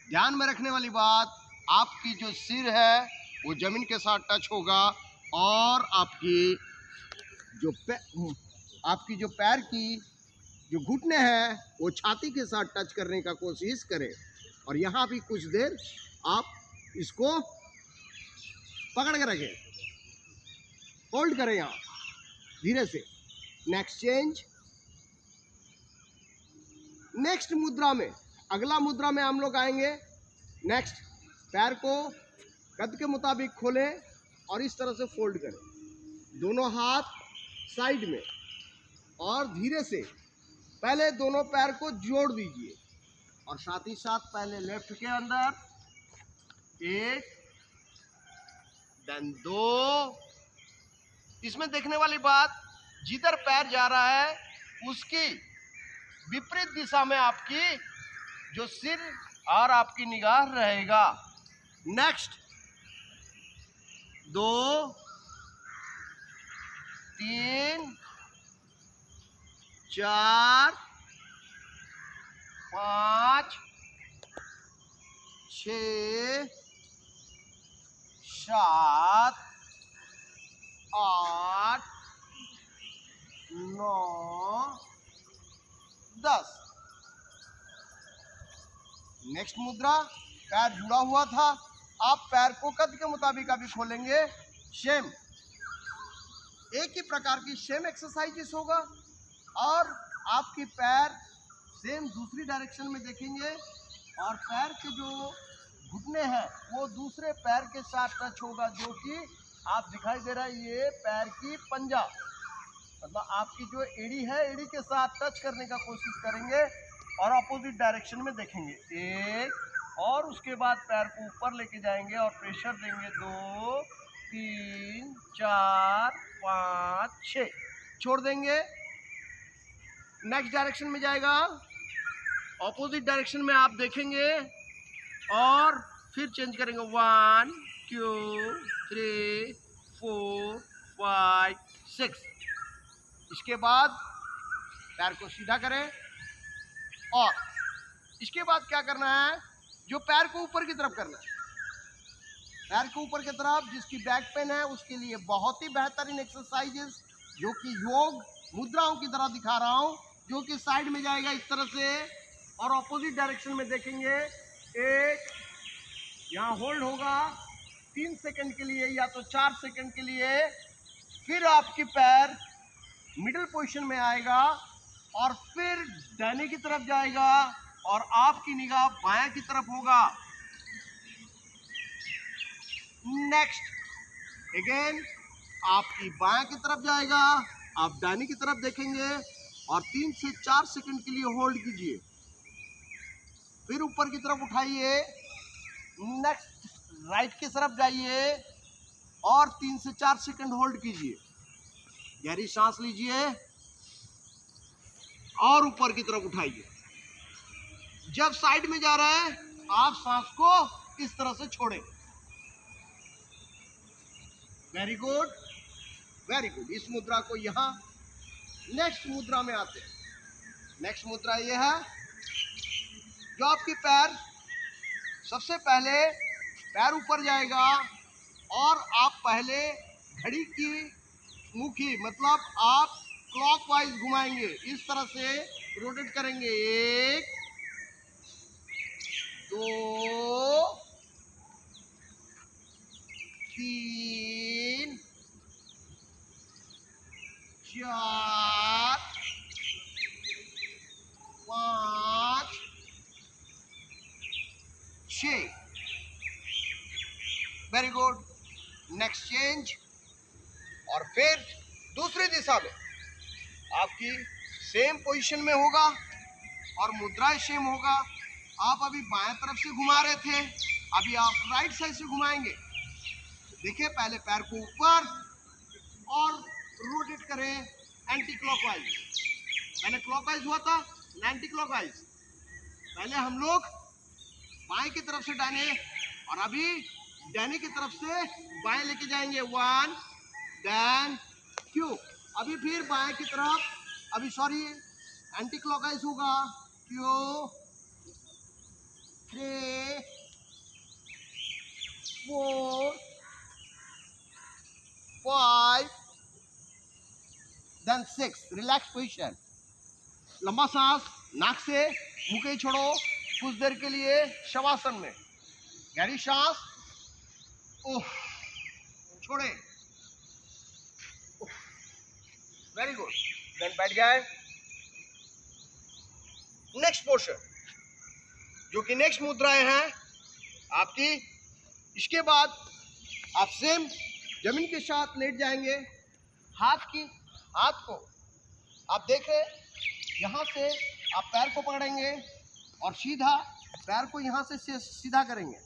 ध्यान में रखने वाली बात, आपकी जो सिर है वो जमीन के साथ टच होगा और आपकी जो पैर की जो घुटने हैं वो छाती के साथ टच करने का कोशिश करें। और यहाँ भी कुछ देर आप इसको पकड़ के रखें, होल्ड करें यहाँ धीरे से। नेक्स्ट चेंज, नेक्स्ट मुद्रा में, अगला मुद्रा में हम लोग आएंगे। नेक्स्ट, पैर को कद के मुताबिक खोलें और इस तरह से फोल्ड करें, दोनों हाथ साइड में, और धीरे से पहले दोनों पैर को जोड़ दीजिए और साथ ही साथ पहले लेफ्ट के अंदर 1, देन 2। इसमें देखने वाली बात, जिधर पैर जा रहा है उसकी विपरीत दिशा में आपकी जो सिर और आपकी निगाह रहेगा। नेक्स्ट, 2, 3, 4, 5, 6, 7, 8, 9, 10। नेक्स्ट मुद्रा, पैर जुड़ा हुआ था, आप पैर को कद के मुताबिक अभी खोलेंगे। सेम एक ही प्रकार की सेम एक्सरसाइजेस होगा और आपकी पैर सेम दूसरी डायरेक्शन में देखेंगे और पैर के जो घुटने हैं वो दूसरे पैर के साथ टच होगा, जो कि आप दिखाई दे रहा है ये पैर की पंजा, मतलब आपकी जो एड़ी है एड़ी के साथ टच करने का कोशिश करेंगे और अपोजिट डायरेक्शन में देखेंगे। एक, और उसके बाद पैर को ऊपर लेके जाएंगे और प्रेशर देंगे। 2, 3, 4, 5, 6, छोड़ देंगे। नेक्स्ट डायरेक्शन में जाएगा, ऑपोजिट डायरेक्शन में आप देखेंगे और फिर चेंज करेंगे 1 2 3 4 5 6। इसके बाद पैर को सीधा करें और इसके बाद क्या करना है, जो पैर को ऊपर की तरफ करना है, पैर को ऊपर की तरफ। जिसकी बैक पेन है उसके लिए बहुत ही बेहतरीन एक्सरसाइजेस जो कि योग मुद्राओं की तरह दिखा रहा हूं, जो कि साइड में जाएगा इस तरह से और ऑपोजिट डायरेक्शन में देखेंगे। एक यहाँ होल्ड होगा 3 सेकंड के लिए या तो 4 सेकंड के लिए, फिर आपकी पैर मिडिल पोजीशन में आएगा और फिर दाहिने की तरफ जाएगा और आपकी निगाह बायां की तरफ होगा। नेक्स्ट अगेन आपकी बायां की तरफ जाएगा, आप दाहिने की तरफ देखेंगे और 3 से 4 सेकंड के लिए होल्ड कीजिए, फिर ऊपर की तरफ उठाइए। नेक्स्ट राइट की तरफ जाइए और 3 से 4 सेकंड होल्ड कीजिए, गहरी सांस लीजिए और ऊपर की तरफ उठाइए। जब साइड में जा रहा है आप सांस को इस तरह से छोड़ें। Very good, very good. इस मुद्रा को यहां नेक्स्ट मुद्रा में आते हैं। नेक्स्ट मुद्रा ये है, जो आपकी पैर सबसे पहले पैर ऊपर जाएगा और आप पहले घड़ी की मुखी मतलब आप क्लॉकवाइज घुमाएंगे, इस तरह से रोटेट करेंगे। 1 2 3 4 5 6। Very good. नेक्स्ट चेंज और फिर दूसरी दिशा में आपकी सेम पोजीशन में होगा और मुद्रा सेम होगा। आप अभी बाएं तरफ से घुमा रहे थे, अभी आप राइट साइड से घुमाएंगे। देखिए पहले पैर को ऊपर और रोटेट करें एंटी क्लॉकवाइज। पहले क्लॉकवाइज हुआ था, एंटी क्लॉकवाइज। पहले हम लोग बाएं की तरफ से दाहिने और अभी दाहिने की तरफ से बाएं लेके जाएंगे। 1 देन 2। अभी फिर बाएं की तरफ, अभी सॉरी एंटी क्लॉकवाइज होगा। 2 3 4 5 देन 6। रिलैक्स पोजीशन, लंबा सांस नाक से, मुंह के छोड़ो कुछ देर के लिए शवासन में। गहरी सांस, छोड़े, वेरी गुड। देन बैठ जाए। नेक्स्ट पोर्शन जो कि नेक्स्ट मुद्राएं हैं आपकी। इसके बाद आप सेम जमीन के साथ लेट जाएंगे। हाथ को आप देखें, यहाँ से आप पैर को पकड़ेंगे और सीधा पैर को यहाँ से सीधा करेंगे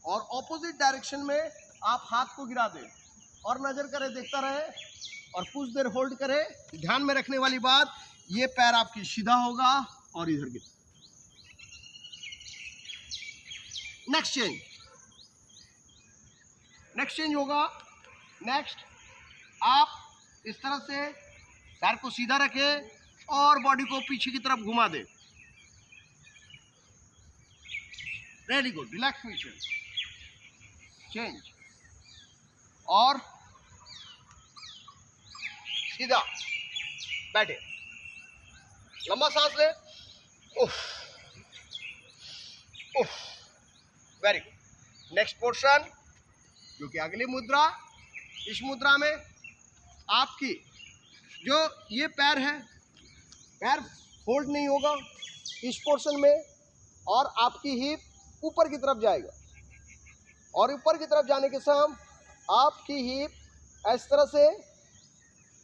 और ऑपोजिट डायरेक्शन में आप हाथ को गिरा दें और नजर करें, देखता रहे और कुछ देर होल्ड करें। ध्यान में रखने वाली बात, ये पैर आपकी सीधा होगा और इधर की। नेक्स्ट चेंज होगा। नेक्स्ट आप इस तरह से पैर को सीधा रखें और बॉडी को पीछे की तरफ घुमा दें। Very good. Relax position, change और सीधा बैठे, लंबा सांस ले। Very good. नेक्स्ट पोर्शन जो कि अगली मुद्रा। इस मुद्रा में आपकी जो ये पैर है, पैर फोल्ड नहीं होगा इस पोर्शन में और आपकी हिप ऊपर की तरफ जाएगा और ऊपर की तरफ जाने के समय आपकी हिप इस तरह से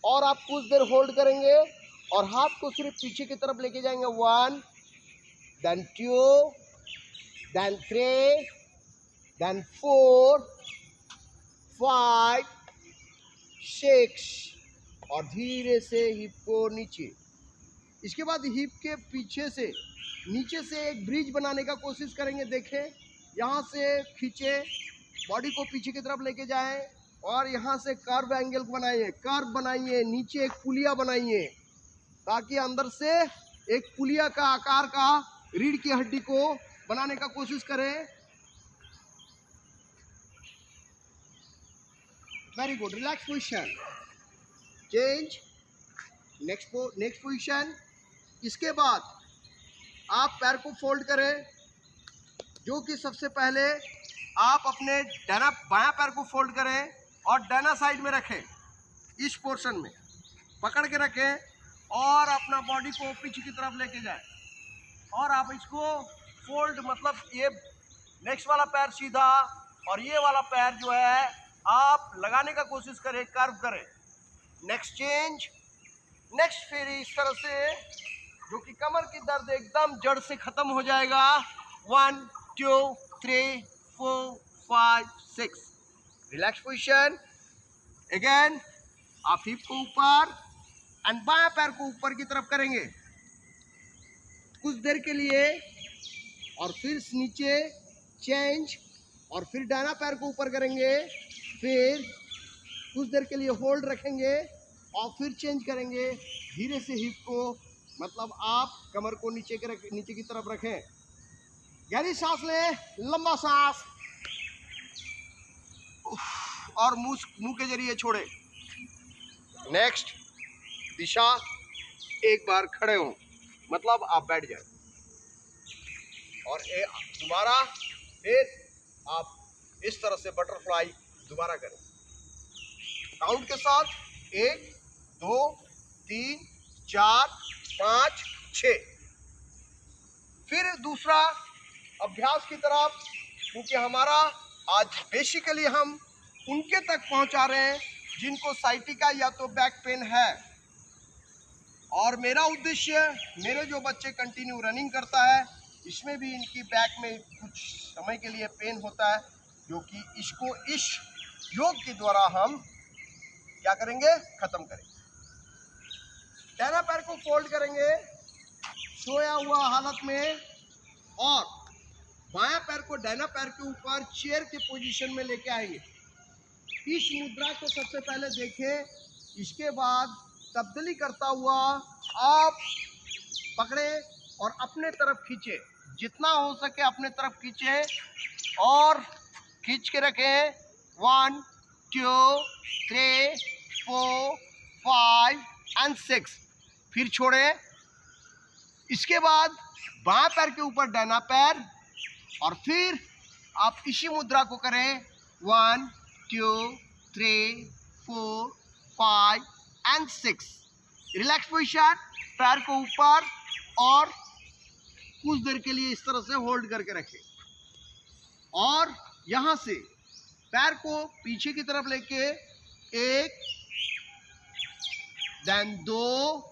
और आप कुछ देर होल्ड करेंगे और हाथ को सिर्फ पीछे की तरफ लेके जाएंगे। 1 देन 2 देन 3 देन 4 5 6 और धीरे से हिप को नीचे। इसके बाद हिप के पीछे से नीचे से एक ब्रिज बनाने का कोशिश करेंगे। देखें, यहाँ से खींचे, बॉडी को पीछे की तरफ लेके जाएं और यहाँ से कर्व एंगल बनाइए, कर्व बनाइए, नीचे एक पुलिया बनाइए ताकि अंदर से एक पुलिया का आकार का रीढ़ की हड्डी को बनाने का कोशिश करें। Very good, relax position, change, next position. इसके बाद आप पैर को फोल्ड करें, जो कि सबसे पहले आप अपने बायां पैर को फोल्ड करें और दाहिना साइड में रखें, इस पोर्शन में पकड़ के रखें और अपना बॉडी को पीछे की तरफ लेके जाएं और आप इसको फोल्ड, मतलब ये नेक्स्ट वाला पैर सीधा और ये वाला पैर जो है आप लगाने का कोशिश करें, कर्व करें। नेक्स्ट चेंज, नेक्स्ट फिर इस तरह से, जो कि कमर की दर्द एकदम जड़ से खत्म हो जाएगा। 1 2 3 4 5 6, रिलैक्स पोजीशन। अगेन आप हिप को ऊपर एंड बायां पैर को ऊपर की तरफ करेंगे कुछ देर के लिए और फिर नीचे चेंज और फिर दाहिना पैर को ऊपर करेंगे, फिर कुछ देर के लिए होल्ड रखेंगे और फिर चेंज करेंगे। धीरे से हिप को, मतलब आप कमर को नीचे की तरफ रखें। गहरी सांस लें, लंबा सांस, और मुंह के जरिए छोड़े। नेक्स्ट दिशा, एक बार खड़े हो, मतलब आप बैठ जाए और दोबारा फिर आप इस तरह से बटरफ्लाई दोबारा करें काउंट के साथ। 1 2 3 4 5 6। फिर दूसरा अभ्यास की तरफ, क्योंकि हमारा आज बेसिकली हम उनके तक पहुंचा रहे हैं जिनको साइटिका या तो बैक पेन है, और मेरा उद्देश्य, मेरे जो बच्चे कंटिन्यू रनिंग करता है इसमें भी इनकी बैक में कुछ समय के लिए पेन होता है, जो कि इसको इस योग के द्वारा हम क्या करेंगे, खत्म करेंगे। दाहिना पैर को फोल्ड करेंगे सोया हुआ हालत में और बायां पैर को दाहिना पैर के ऊपर चेयर के पोजीशन में लेके आएंगे। इस मुद्रा को सबसे पहले देखें, इसके बाद तब्दीली करता हुआ आप पकड़े और अपने तरफ खींचे, जितना हो सके अपने तरफ खींचे और खींच के रखें। 1 2 3 4 5 एंड 6। फिर छोड़ें। इसके बाद बायां पैर के ऊपर दाहिना पैर और फिर आप इसी मुद्रा को करें। 1 2 3 4 5 एंड 6। रिलैक्स पोजीशन, पैर को ऊपर और कुछ देर के लिए इस तरह से होल्ड करके रखें और यहाँ से पैर को पीछे की तरफ लेके 1 देन 2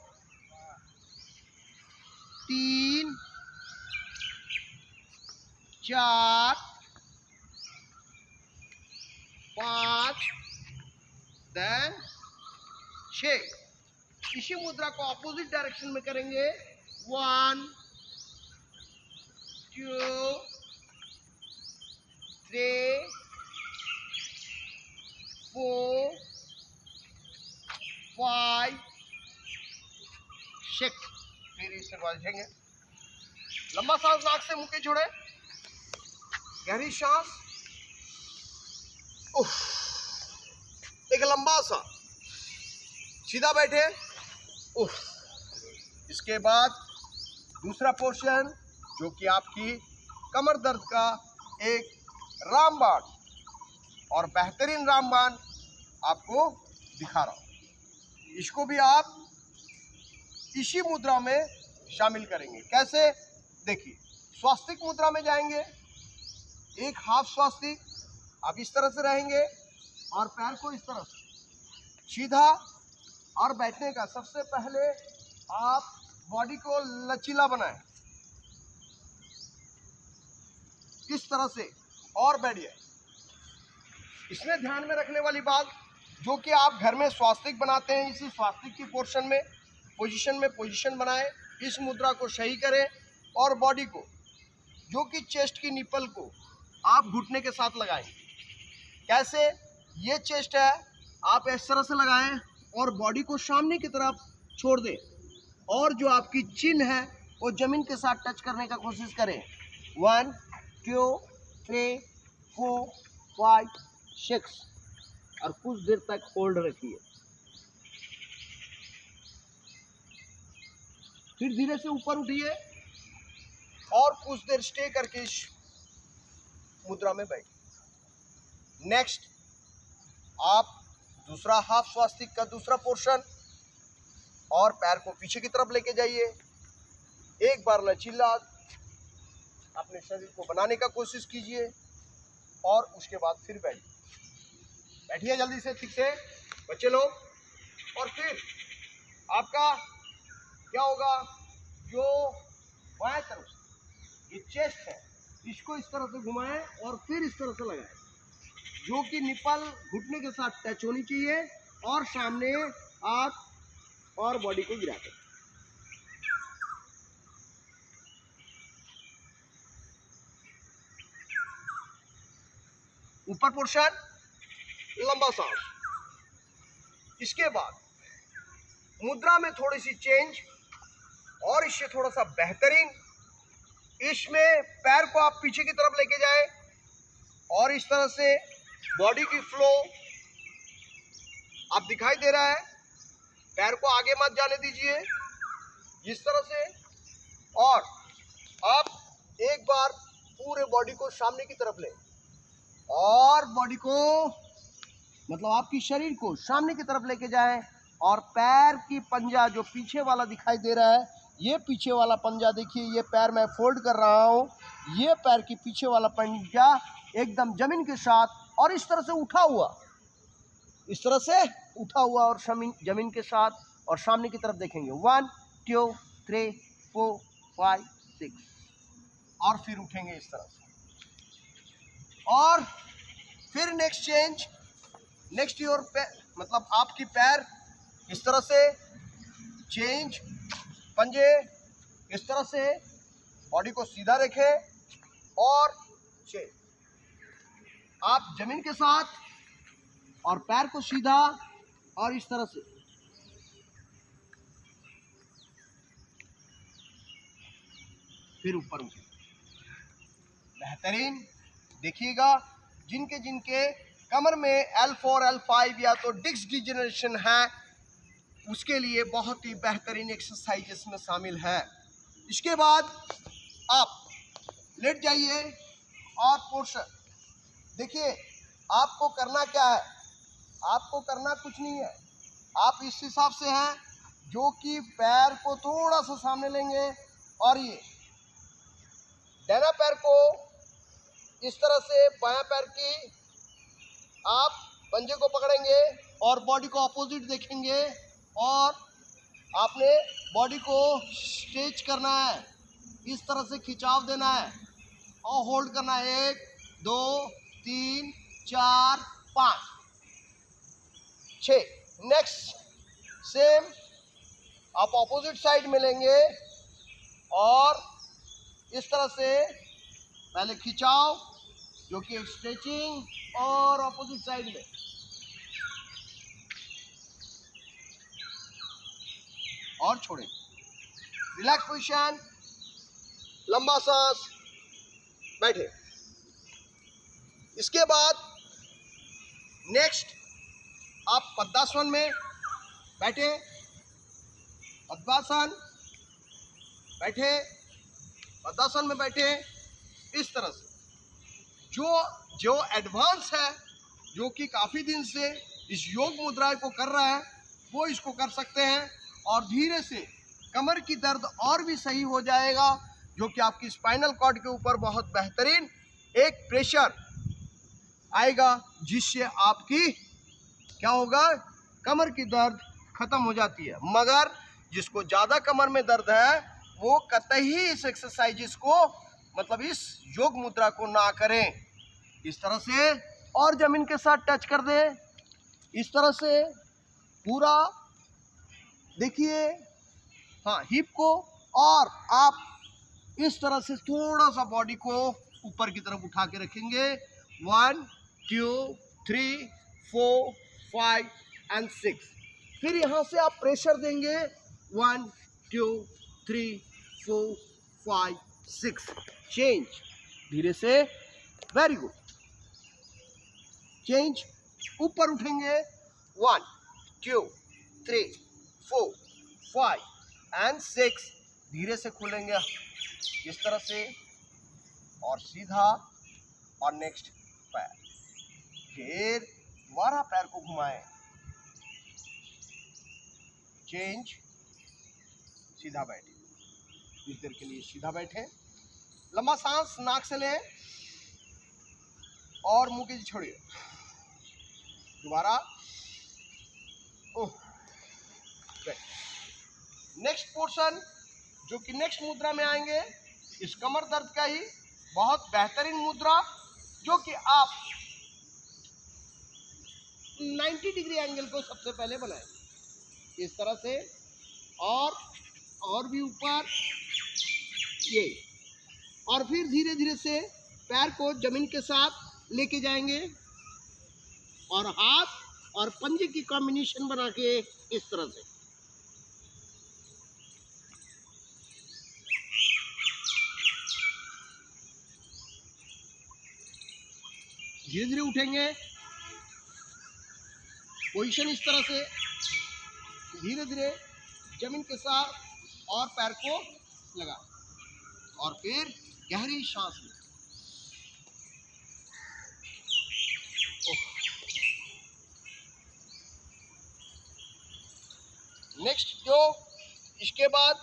3 4 5 देन 6। इसी मुद्रा को अपोजिट डायरेक्शन में करेंगे। 1 2 3 4 5 6। फिर इसे बांधेंगे। लंबा सांस नाक से मुंह के छोड़े, गहरी सांस, एक लंबा सा, सीधा बैठे। इसके बाद दूसरा पोर्शन, जो कि आपकी कमर दर्द का एक रामबाण और बेहतरीन रामबाण आपको दिखा रहा हूँ। इसको भी आप इसी मुद्रा में शामिल करेंगे। कैसे, देखिए, स्वास्तिक मुद्रा में जाएंगे, एक हाफ स्वास्तिक, आप इस तरह से रहेंगे और पैर को इस तरह से सीधा, और बैठने का सबसे पहले आप बॉडी को लचीला बनाएं इस तरह से और बैठिए। इसमें ध्यान में रखने वाली बात, जो कि आप घर में स्वास्तिक बनाते हैं, इसी स्वास्तिक की पोजीशन में बनाएं इस मुद्रा को सही करें और बॉडी को, जो कि चेस्ट की निपल को आप घुटने के साथ लगाएं। कैसे? ये चेस्ट है, आप इस तरह से लगाएं और बॉडी को सामने की तरफ छोड़ दें और जो आपकी चिन है वो जमीन के साथ टच करने का कोशिश करें। 1 2 3 4 5 6 और कुछ देर तक होल्ड रखिए। फिर धीरे से ऊपर उठिए और कुछ देर स्टे करके इस मुद्रा में बैठिए। नेक्स्ट, आप दूसरा हाफ स्वास्तिक का दूसरा पोर्शन और पैर को पीछे की तरफ लेके जाइए। एक बार लचीला अपने शरीर को बनाने का कोशिश कीजिए और उसके बाद फिर बैठिए जल्दी से, ठीक से बच्चे लोग। और फिर आपका क्या होगा, जो बाएं तरफ ये चेस्ट है इसको इस तरह से घुमाएं और फिर इस तरह से लगाएं, जो कि निपल घुटने के साथ टच होनी चाहिए और सामने आप और बॉडी को गिराते हैं। ऊपर पोर्शन, लंबा सांस। इसके बाद मुद्रा में थोड़ी सी चेंज और इससे थोड़ा सा बेहतरीन, इसमें पैर को आप पीछे की तरफ लेके जाए और इस तरह से बॉडी की फ्लो आप दिखाई दे रहा है, पैर को आगे मत जाने दीजिए इस तरह से। और आप एक बार पूरे बॉडी को सामने की तरफ लें और बॉडी को, मतलब आपकी शरीर को सामने की तरफ लेके जाएं और पैर की पंजा जो पीछे वाला दिखाई दे रहा है, ये पीछे वाला पंजा देखिए, ये पैर मैं फोल्ड कर रहा हूँ, ये पैर की पीछे वाला पंजा एकदम जमीन के साथ और इस तरह से उठा हुआ, इस तरह से उठा हुआ और जमीन के साथ और सामने की तरफ देखेंगे। 1 2 3 4 5 6 और फिर उठेंगे इस तरह से। और फिर नेक्स्ट चेंज, नेक्स्ट योर मतलब आपकी पैर इस तरह से चेंज, पंजे इस तरह से, बॉडी को सीधा रखें और चेंज। आप जमीन के साथ और पैर को सीधा और इस तरह से। फिर ऊपर उठे, बेहतरीन। देखिएगा जिनके जिनके कमर में L4 L5 या तो डिस्क डिजेनरेशन है, उसके लिए बहुत ही बेहतरीन एक्सरसाइज इसमें शामिल है। इसके बाद आप लेट जाइए और पोर्शन देखिए। आपको करना क्या है, आपको करना कुछ नहीं है, आप इस हिसाब से हैं जो कि पैर को थोड़ा सा सामने लेंगे और ये दाहिना पैर को इस तरह से बायां पैर की आप पंजे को पकड़ेंगे और बॉडी को अपोजिट देखेंगे और आपने बॉडी को स्ट्रेच करना है, इस तरह से खिंचाव देना है और होल्ड करना है। 1 2 3 4 5 6। नेक्स्ट सेम आप अपोजिट साइड में लेंगे और इस तरह से पहले खिंचाव जो कि स्ट्रेचिंग और अपोजिट साइड में। और छोड़ें, रिलैक्स पोजीशन, लंबा सांस, बैठे। इसके बाद नेक्स्ट आप पद्मासन में बैठे, पद्मासन बैठे, पद्मासन में बैठे इस तरह से। जो एडवांस है, जो कि काफ़ी दिन से इस योग मुद्रा को कर रहा है, वो इसको कर सकते हैं और धीरे से कमर की दर्द और भी सही हो जाएगा, जो कि आपकी स्पाइनल कॉर्ड के ऊपर बहुत बेहतरीन एक प्रेशर आएगा, जिससे आपकी क्या होगा, कमर की दर्द खत्म हो जाती है। मगर जिसको ज़्यादा कमर में दर्द है वो कतई इस एक्सरसाइजेस को, मतलब इस योग मुद्रा को ना करें। इस तरह से और जमीन के साथ टच कर दे, इस तरह से पूरा देखिए। हाँ, हिप को और आप इस तरह से थोड़ा सा बॉडी को ऊपर की तरफ उठा के रखेंगे। 1 2 3 4 5 एंड 6। फिर यहाँ से आप प्रेशर देंगे 1 2 3 4 5 6। चेंज धीरे से, वेरी गुड। चेंज, ऊपर उठेंगे 1 2 3 4 5 एंड 6। धीरे से खोलेंगे इस तरह से और सीधा, और नेक्स्ट पैर। फिर दोबारा पैर को घुमाएं, चेंज, सीधा बैठे। कुछ देर के लिए सीधा बैठे, लंबा सांस नाक से लें और मुंह की छोड़िए। दोबारा, नेक्स्ट पोर्शन जो कि नेक्स्ट मुद्रा में आएंगे, इस कमर दर्द का ही बहुत बेहतरीन मुद्रा, जो कि आप 90 डिग्री एंगल को सबसे पहले बनाएंगे इस तरह से, और भी ऊपर ये, और फिर धीरे धीरे से पैर को जमीन के साथ लेके जाएंगे और हाथ और पंजे की कॉम्बिनेशन बना के इस तरह से। धीरे धीरे उठेंगे, पोजीशन इस तरह से, धीरे धीरे जमीन के साथ और पैर को लगा, और फिर गहरी सांस लें। नेक्स्ट जो इसके बाद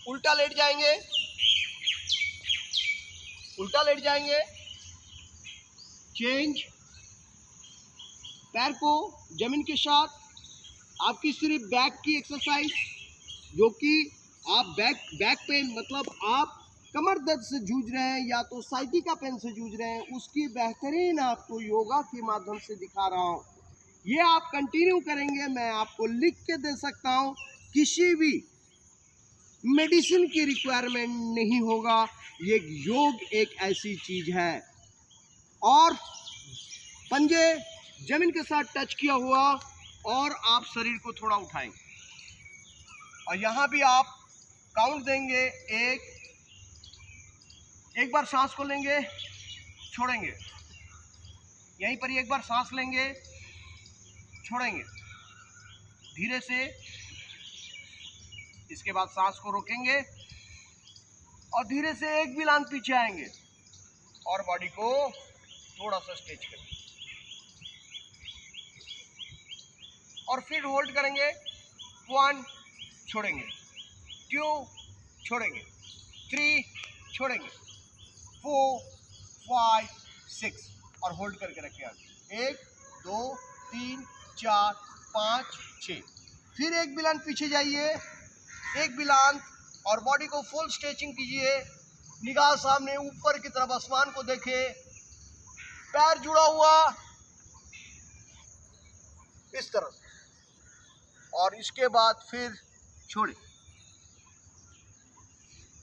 उल्टा लेट जाएंगे, उल्टा लेट जाएंगे। चेंज, पैर को जमीन के साथ, आपकी सिर्फ बैक की एक्सरसाइज, जो कि आप बैक पेन, मतलब आप कमर दर्द से जूझ रहे हैं या तो साइटिका पेन से जूझ रहे हैं, उसकी बेहतरीन आपको योगा के माध्यम से दिखा रहा हूँ। ये आप कंटिन्यू करेंगे, मैं आपको लिख के दे सकता हूँ, किसी भी मेडिसिन की रिक्वायरमेंट नहीं होगा। ये योग एक ऐसी चीज है। और पंजे जमीन के साथ टच किया हुआ, और आप शरीर को थोड़ा उठाएंगे, और यहाँ भी आप काउंट देंगे। एक बार सांस को लेंगे, छोड़ेंगे, यहीं पर एक बार सांस लेंगे, छोड़ेंगे धीरे से। इसके बाद सांस को रोकेंगे और धीरे से एक बिलान पीछे आएंगे और बॉडी को थोड़ा सा स्ट्रेच करेंगे, और फिर होल्ड करेंगे। 1 छोड़ेंगे, 2 छोड़ेंगे, 3 छोड़ेंगे, 4 5 6 और होल्ड करके रखें। 1 2 3 4 5 6। फिर एक बिलान पीछे जाइए, एक बिलान, और बॉडी को फुल स्ट्रेचिंग कीजिए। निगाह सामने ऊपर की तरफ आसमान को देखें, पैर जुड़ा हुआ इस तरह, और इसके बाद फिर छोड़े।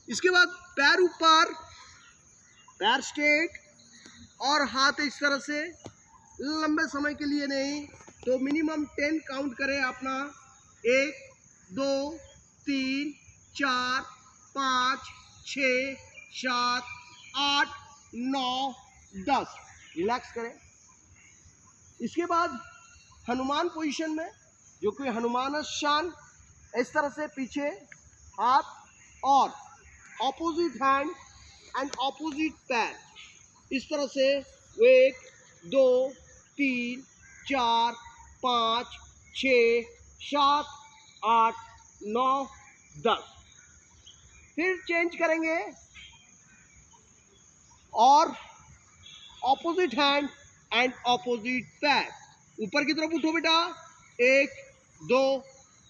इसके बाद पैर ऊपर, पैर स्ट्रेट, और हाथ इस तरह से। लंबे समय के लिए नहीं, तो मिनिमम 10 काउंट करें अपना। 1 2 3 4 5 6 7 8 9 10। रिलैक्स करें। इसके बाद हनुमान पोजीशन में, जो कि हनुमान शान, इस तरह से पीछे हाथ और ऑपोजिट हैंड एंड ऑपोजिट पैर, इस तरह से 1 2 3 4 5 6 7 8 9 10। फिर चेंज करेंगे और ऑपोजिट हैंड एंड ऑपोजिट पैर। ऊपर की तरफ उठो बेटा। 1 2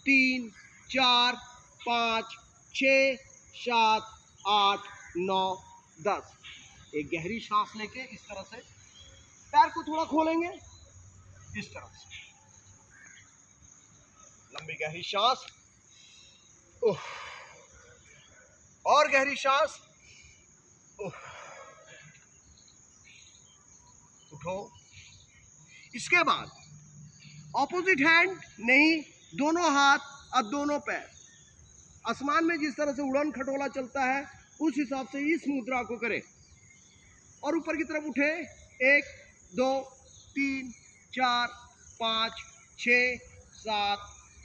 3 4 5 6 7 8 9 10। एक गहरी सांस लेके इस तरह से पैर को थोड़ा खोलेंगे, इस तरह से लंबी गहरी सांस। और गहरी सांस, उठो। इसके बाद ऑपोजिट हैंड नहीं, दोनों हाथ और दोनों पैर आसमान में जिस तरह से उड़न खटोला चलता है उस हिसाब से इस मुद्रा को करें और ऊपर की तरफ उठे। 1 2 3 4 5 6 7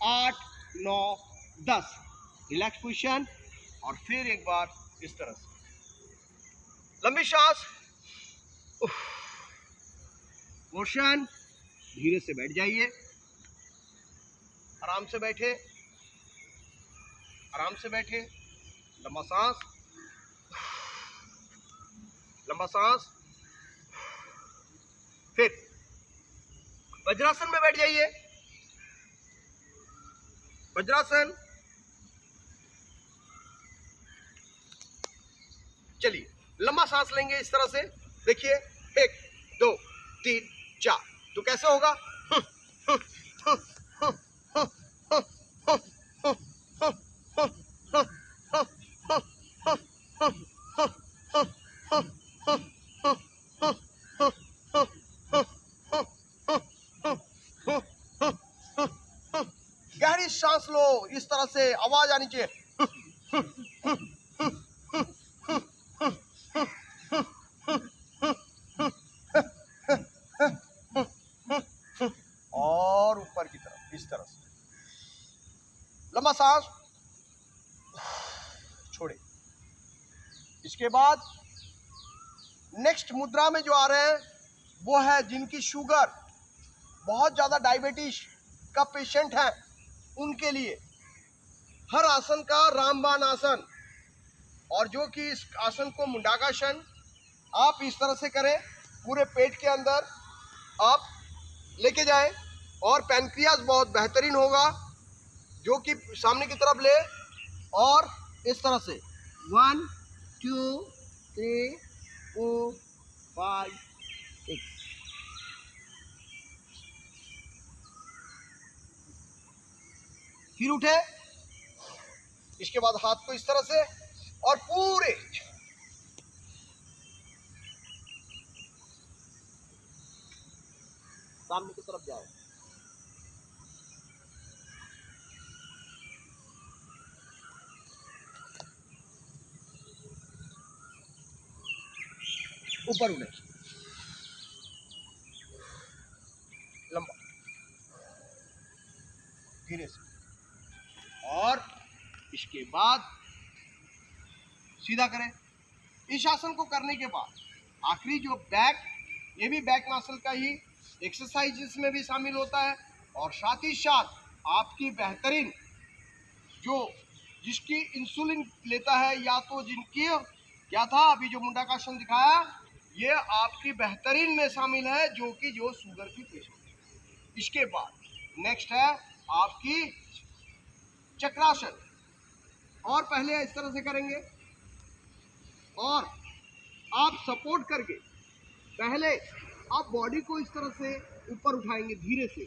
8 9 10। रिलैक्स पोजीशन और फिर एक बार इस तरह से लंबी सांस। मोशन, धीरे से बैठ जाइए, आराम से बैठे, आराम से बैठे। लंबा सांस, लंबा सांस। फिर वज्रासन में बैठ जाइए, वज्रासन। चलिए लंबा सांस लेंगे इस तरह से, देखिए 1 2 3 4। तो कैसे होगा? गहरी सांस लो, इस तरह से आवाज आनी चाहिए। और ऊपर की तरफ इस तरह से लंबा सांस छोड़े। इसके बाद नेक्स्ट मुद्रा में जो आ रहे हैं वो है जिनकी शुगर, बहुत ज्यादा डायबिटीज का पेशेंट है, उनके लिए हर आसन का रामबाण आसन, और जो कि इस आसन को मुंडाकासन आप इस तरह से करें, पूरे पेट के अंदर आप लेके जाएं और पैनक्रियाज बहुत बेहतरीन होगा, जो कि सामने की तरफ ले और इस तरह से 1 2 3 4 5 6। फिर उठे। इसके बाद हाथ को इस तरह से और पूरे सामने की तरफ जाए। ऊपर उठे, लंबा, धीरे से, और इसके बाद सीधा करें। इस आसन को करने के बाद आखिरी जो बैक, ये भी बैक मसल का ही एक्सरसाइज इसमें भी शामिल होता है, और साथ ही साथ आपकी बेहतरीन जो जिसकी इंसुलिन लेता है, या तो जिनकी क्या था अभी जो मुंडाकासन दिखाया, ये आपकी बेहतरीन में शामिल है, जो शुगर की पेशेंट है। इसके बाद नेक्स्ट है आपकी चक्रासन, और पहले इस तरह से करेंगे और आप सपोर्ट करके पहले आप बॉडी को इस तरह से ऊपर उठाएंगे धीरे से,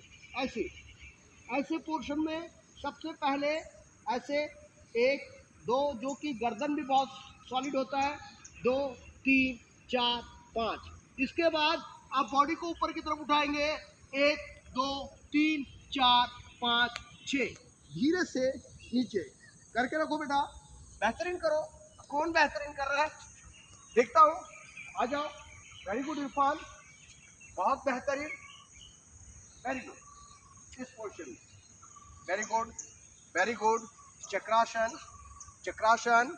ऐसे पोर्शन में सबसे पहले ऐसे 1 2, जो कि गर्दन भी बहुत सॉलिड होता है, 2 3 4 5। इसके बाद आप बॉडी को ऊपर की तरफ उठाएंगे 1 2 3 4 5 6, धीरे से नीचे करके रखो बेटा, बेहतरीन करो। कौन बेहतरीन कर रहा है देखता हूँ, आ जाओ। वेरी गुड इरफान, बहुत बेहतरीन, वेरी गुड। इस पोर्शन में वेरी गुड, वेरी गुड। चक्रासन, चक्रासन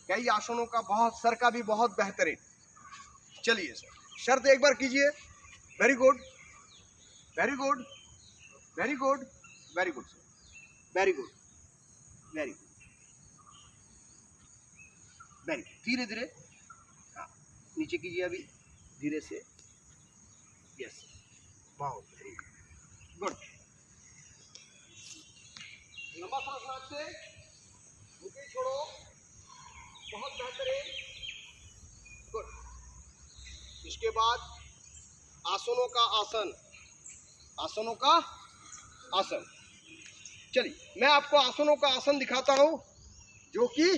कई आसनों का बहुत, सर का भी बहुत बेहतरीन। चलिए सर, शर्त एक बार कीजिए। Very good, very good, very good, very good sir, very good, very good, very good. धीरे धीरे नीचे कीजिए, अभी धीरे से, यस, बहुत वेरी गुड। लंबा सांस नाक से, मुट्ठी छोड़ो, बहुत बेहतरीन, गुड। इसके बाद आसनों का आसन, आसनों का आसन। चलिए मैं आपको आसनों का आसन दिखाता हूं, जो कि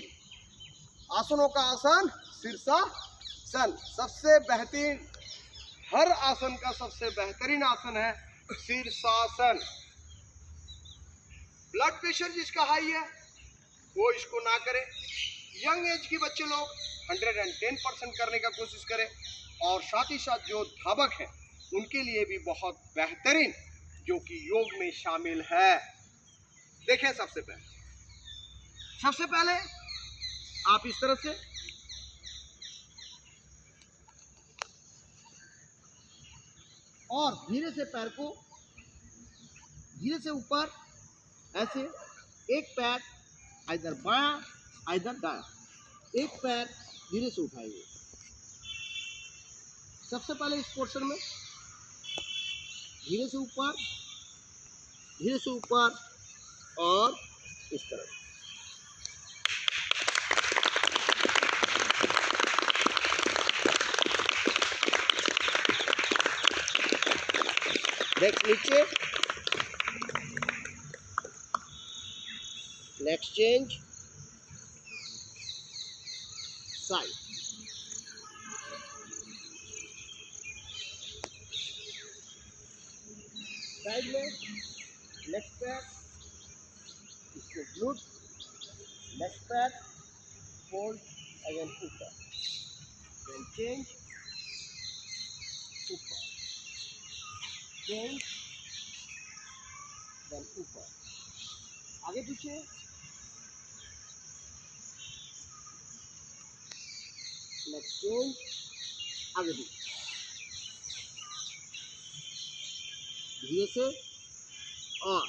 आसनों का आसन शीर्षासन। सबसे बेहतरीन, हर आसन का सबसे बेहतरीन आसन है शीर्षासन। ब्लड प्रेशर जिसका हाई है वो इसको ना करे। यंग एज के बच्चे लोग 110% करने का कोशिश करें। और साथ ही साथ जो धावक हैं उनके लिए भी बहुत बेहतरीन, जो कि योग में शामिल है। देखें, सबसे पहले आप इस तरह से और धीरे से पैर को धीरे से ऊपर, ऐसे एक पैर इधर बायां इधर दायां, एक पैर धीरे से उठाएंगे। सबसे पहले इस पोर्शन में धीरे से ऊपर और इस तरह। नेक्स्ट नीचे, नेक्स्ट चेंज साइड। साइड में नेक्स्ट पैर इसको ग्लूट, नेक्स्ट पैर फोल्ड अगेन ऊपर, देन चेंज ऊपर, चेंज देन ऊपर, आगे पीछे, नेक्स्ट चेंज, आगे पीछे, धीरे से और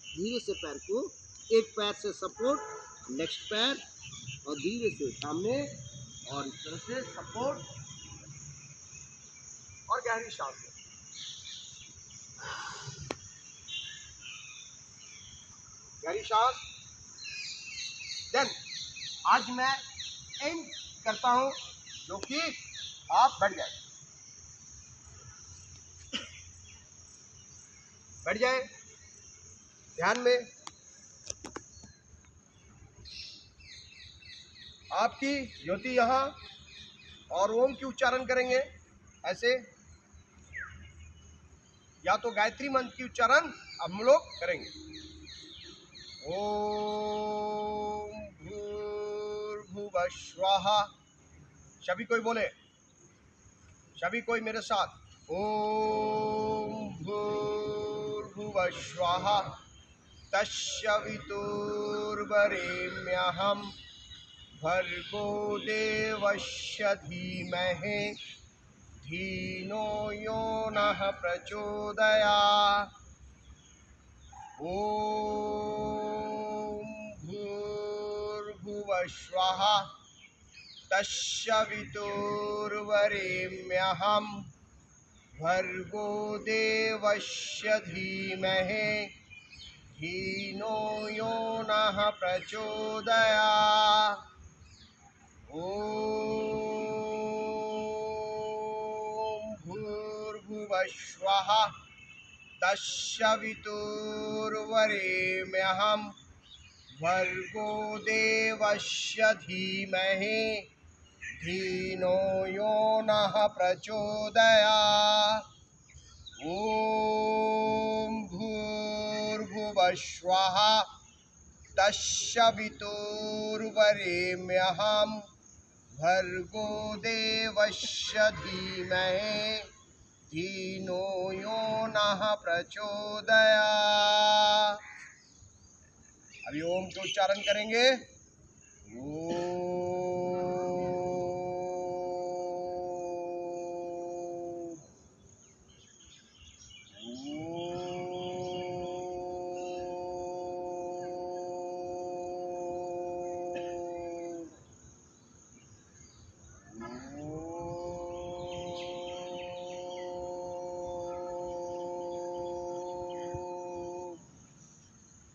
धीरे से पैर को, एक पैर से सपोर्ट, नेक्स्ट पैर और धीरे से सामने और इस तरह से सपोर्ट और गहरी सांस लें। गहरी सांस। देन आज मैं एंड करता हूं, जो कि आप बैठ जाए, ध्यान में। आपकी ज्योति यहाँ, और ओम की उच्चारण करेंगे ऐसे, या तो गायत्री मंत्र की उच्चारण हम लोग करेंगे। ओम भूर्भुवः स्वः। सभी कोई बोले, सभी कोई मेरे साथ। ओम भूर्भुवः स्वः तस्य वितुर्वरेण्यं भर्गो देवस्य धीमहि धीनो यो नः प्रचोदयात्। ओम भूर्भुवः स्वः तस्य वितुर्वरेण्यं भर्गो देवस्य धीमहि धीनो यो नः प्रचोदयात्। ओम भूर्भुवः स्वः तस्य वितुर्वरेण्यं भर्गो देवस्य धीमहि धीनो यो नः प्रचोदयात्। ओम भूर्भुवः स्वः तस्य वितुर्वरेण्यं भर्गो देवस्य धीमहि धीनो यो नः प्रचोदयात्। अभी ओम के उच्चारण करेंगे।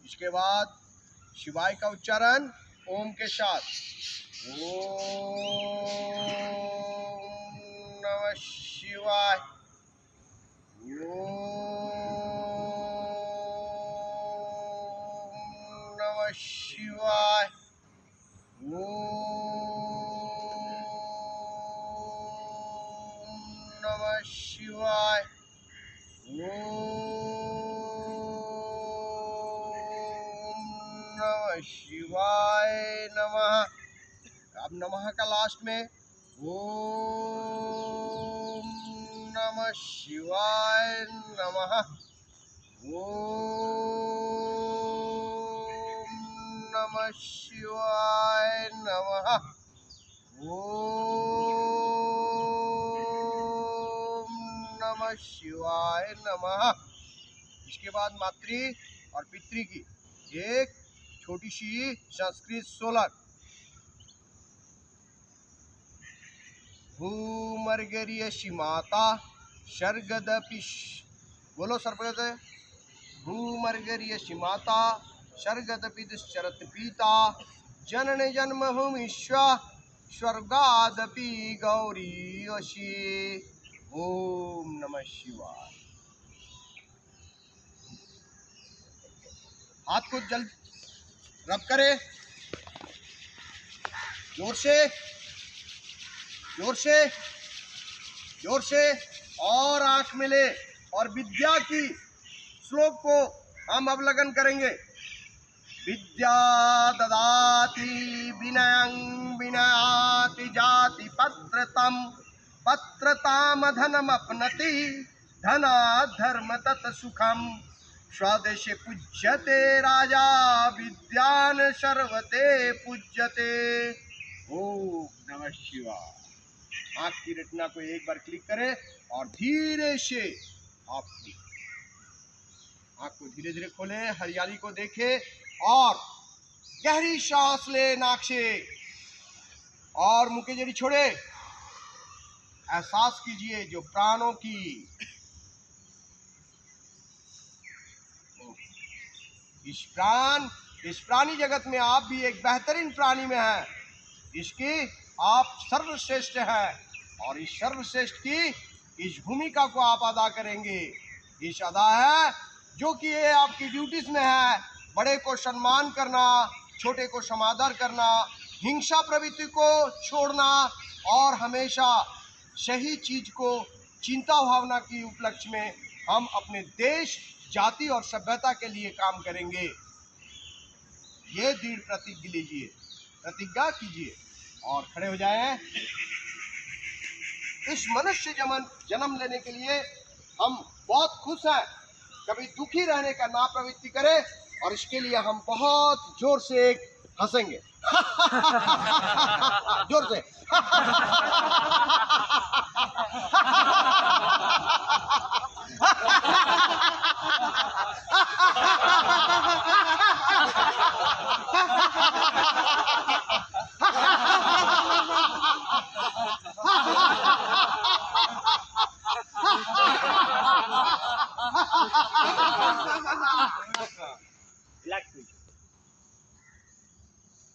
इसके बाद शिवाय का उच्चारण ओम के साथ। ओम नमः शिवाय। ओम नमः शिवाय। ओम नमः। अब नमः का लास्ट में ओम नमः शिवाय नमः, ओम नमः शिवाय नमः, ओम नमः शिवाय नमः। इसके बाद मातृ और पितृ की एक छोटी सी संस्कृत सोलक। भूमर्गर्यसि माता शर्गदपि, बोलो सर्वगत। भूमर्गर्यसि माता शर्गदपि दुश्चरत पीता, जनन जन्मभूमिश्व स्वर्गादपि गौरीयसी। ओम नमः शिवाय। हाथ को जल्द रब करे, जोर से जोर से जोर से, और आंख मिले और विद्या की श्लोक को हम अवलोकन करेंगे। विद्या ददाति विनयं विनयाति जाति पत्रतम, पत्रताम धनम अपनति धनात् धर्म तत् सुखम, स्वदेशे पूज्यते राजा विद्यान सर्वते पूज्यते। ओम नमः शिवाय। आँख की रेटिना को एक बार क्लिक करें और धीरे से आपकी आँख को धीरे धीरे खोलें, हरियाली को देखें और गहरी सांस ले नाक से और मुंह के जरिए छोड़े। एहसास कीजिए जो प्राणों की इस प्राणी जगत में आप भी एक बेहतरीन प्राणी में हैं। इसकी आप सर्वश्रेष्ठ हैं और इस सर्वश्रेष्ठ की इस भूमिका को आप अदा करेंगे। इस अदा है जो कि ये आपकी ड्यूटीज में है। बड़े को सम्मान करना, छोटे को समादर करना, हिंसा प्रवृत्ति को छोड़ना और हमेशा सही चीज को चिंता भावना की उपलक्ष्य में हम अपने देश, जाति और सभ्यता के लिए काम करेंगे। ये दृढ़ प्रतिज्ञा लीजिए, प्रतिज्ञा कीजिए और खड़े हो जाएं। इस मनुष्य जन्म लेने के लिए हम बहुत खुश हैं। कभी दुखी रहने का ना प्रवृत्ति करें और इसके लिए हम बहुत जोर से हंसेंगे। जोर से।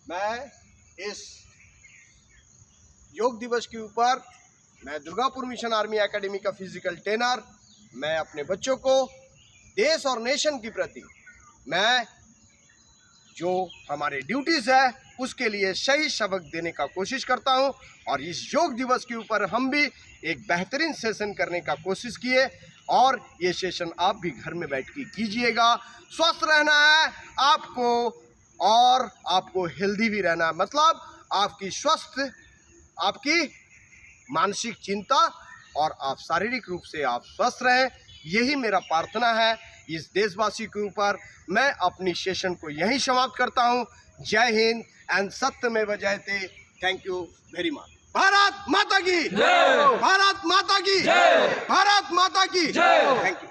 मैं इस योग दिवस के ऊपर मैं दुर्गापुर मिशन आर्मी एकेडमी का फिजिकल ट्रेनर, मैं अपने बच्चों को देश और नेशन के प्रति मैं जो हमारे ड्यूटीज है उसके लिए सही सबक देने का कोशिश करता हूं। और इस योग दिवस के ऊपर हम भी एक बेहतरीन सेशन करने का कोशिश किए और ये सेशन आप भी घर में बैठ के कीजिएगा। स्वस्थ रहना है आपको और आपको हेल्दी भी रहना है, मतलब आपकी स्वस्थ, आपकी मानसिक चिंता और आप शारीरिक रूप से आप स्वस्थ रहें, यही मेरा प्रार्थना है। इस देशवासी के ऊपर मैं अपनी सेशन को यहीं समाप्त करता हूं। जय हिंद एंड सत्यमेव जयते। Thank you very much. Bharat माता की जय, भारत माता की जय, भारत माता की जय। Thank you.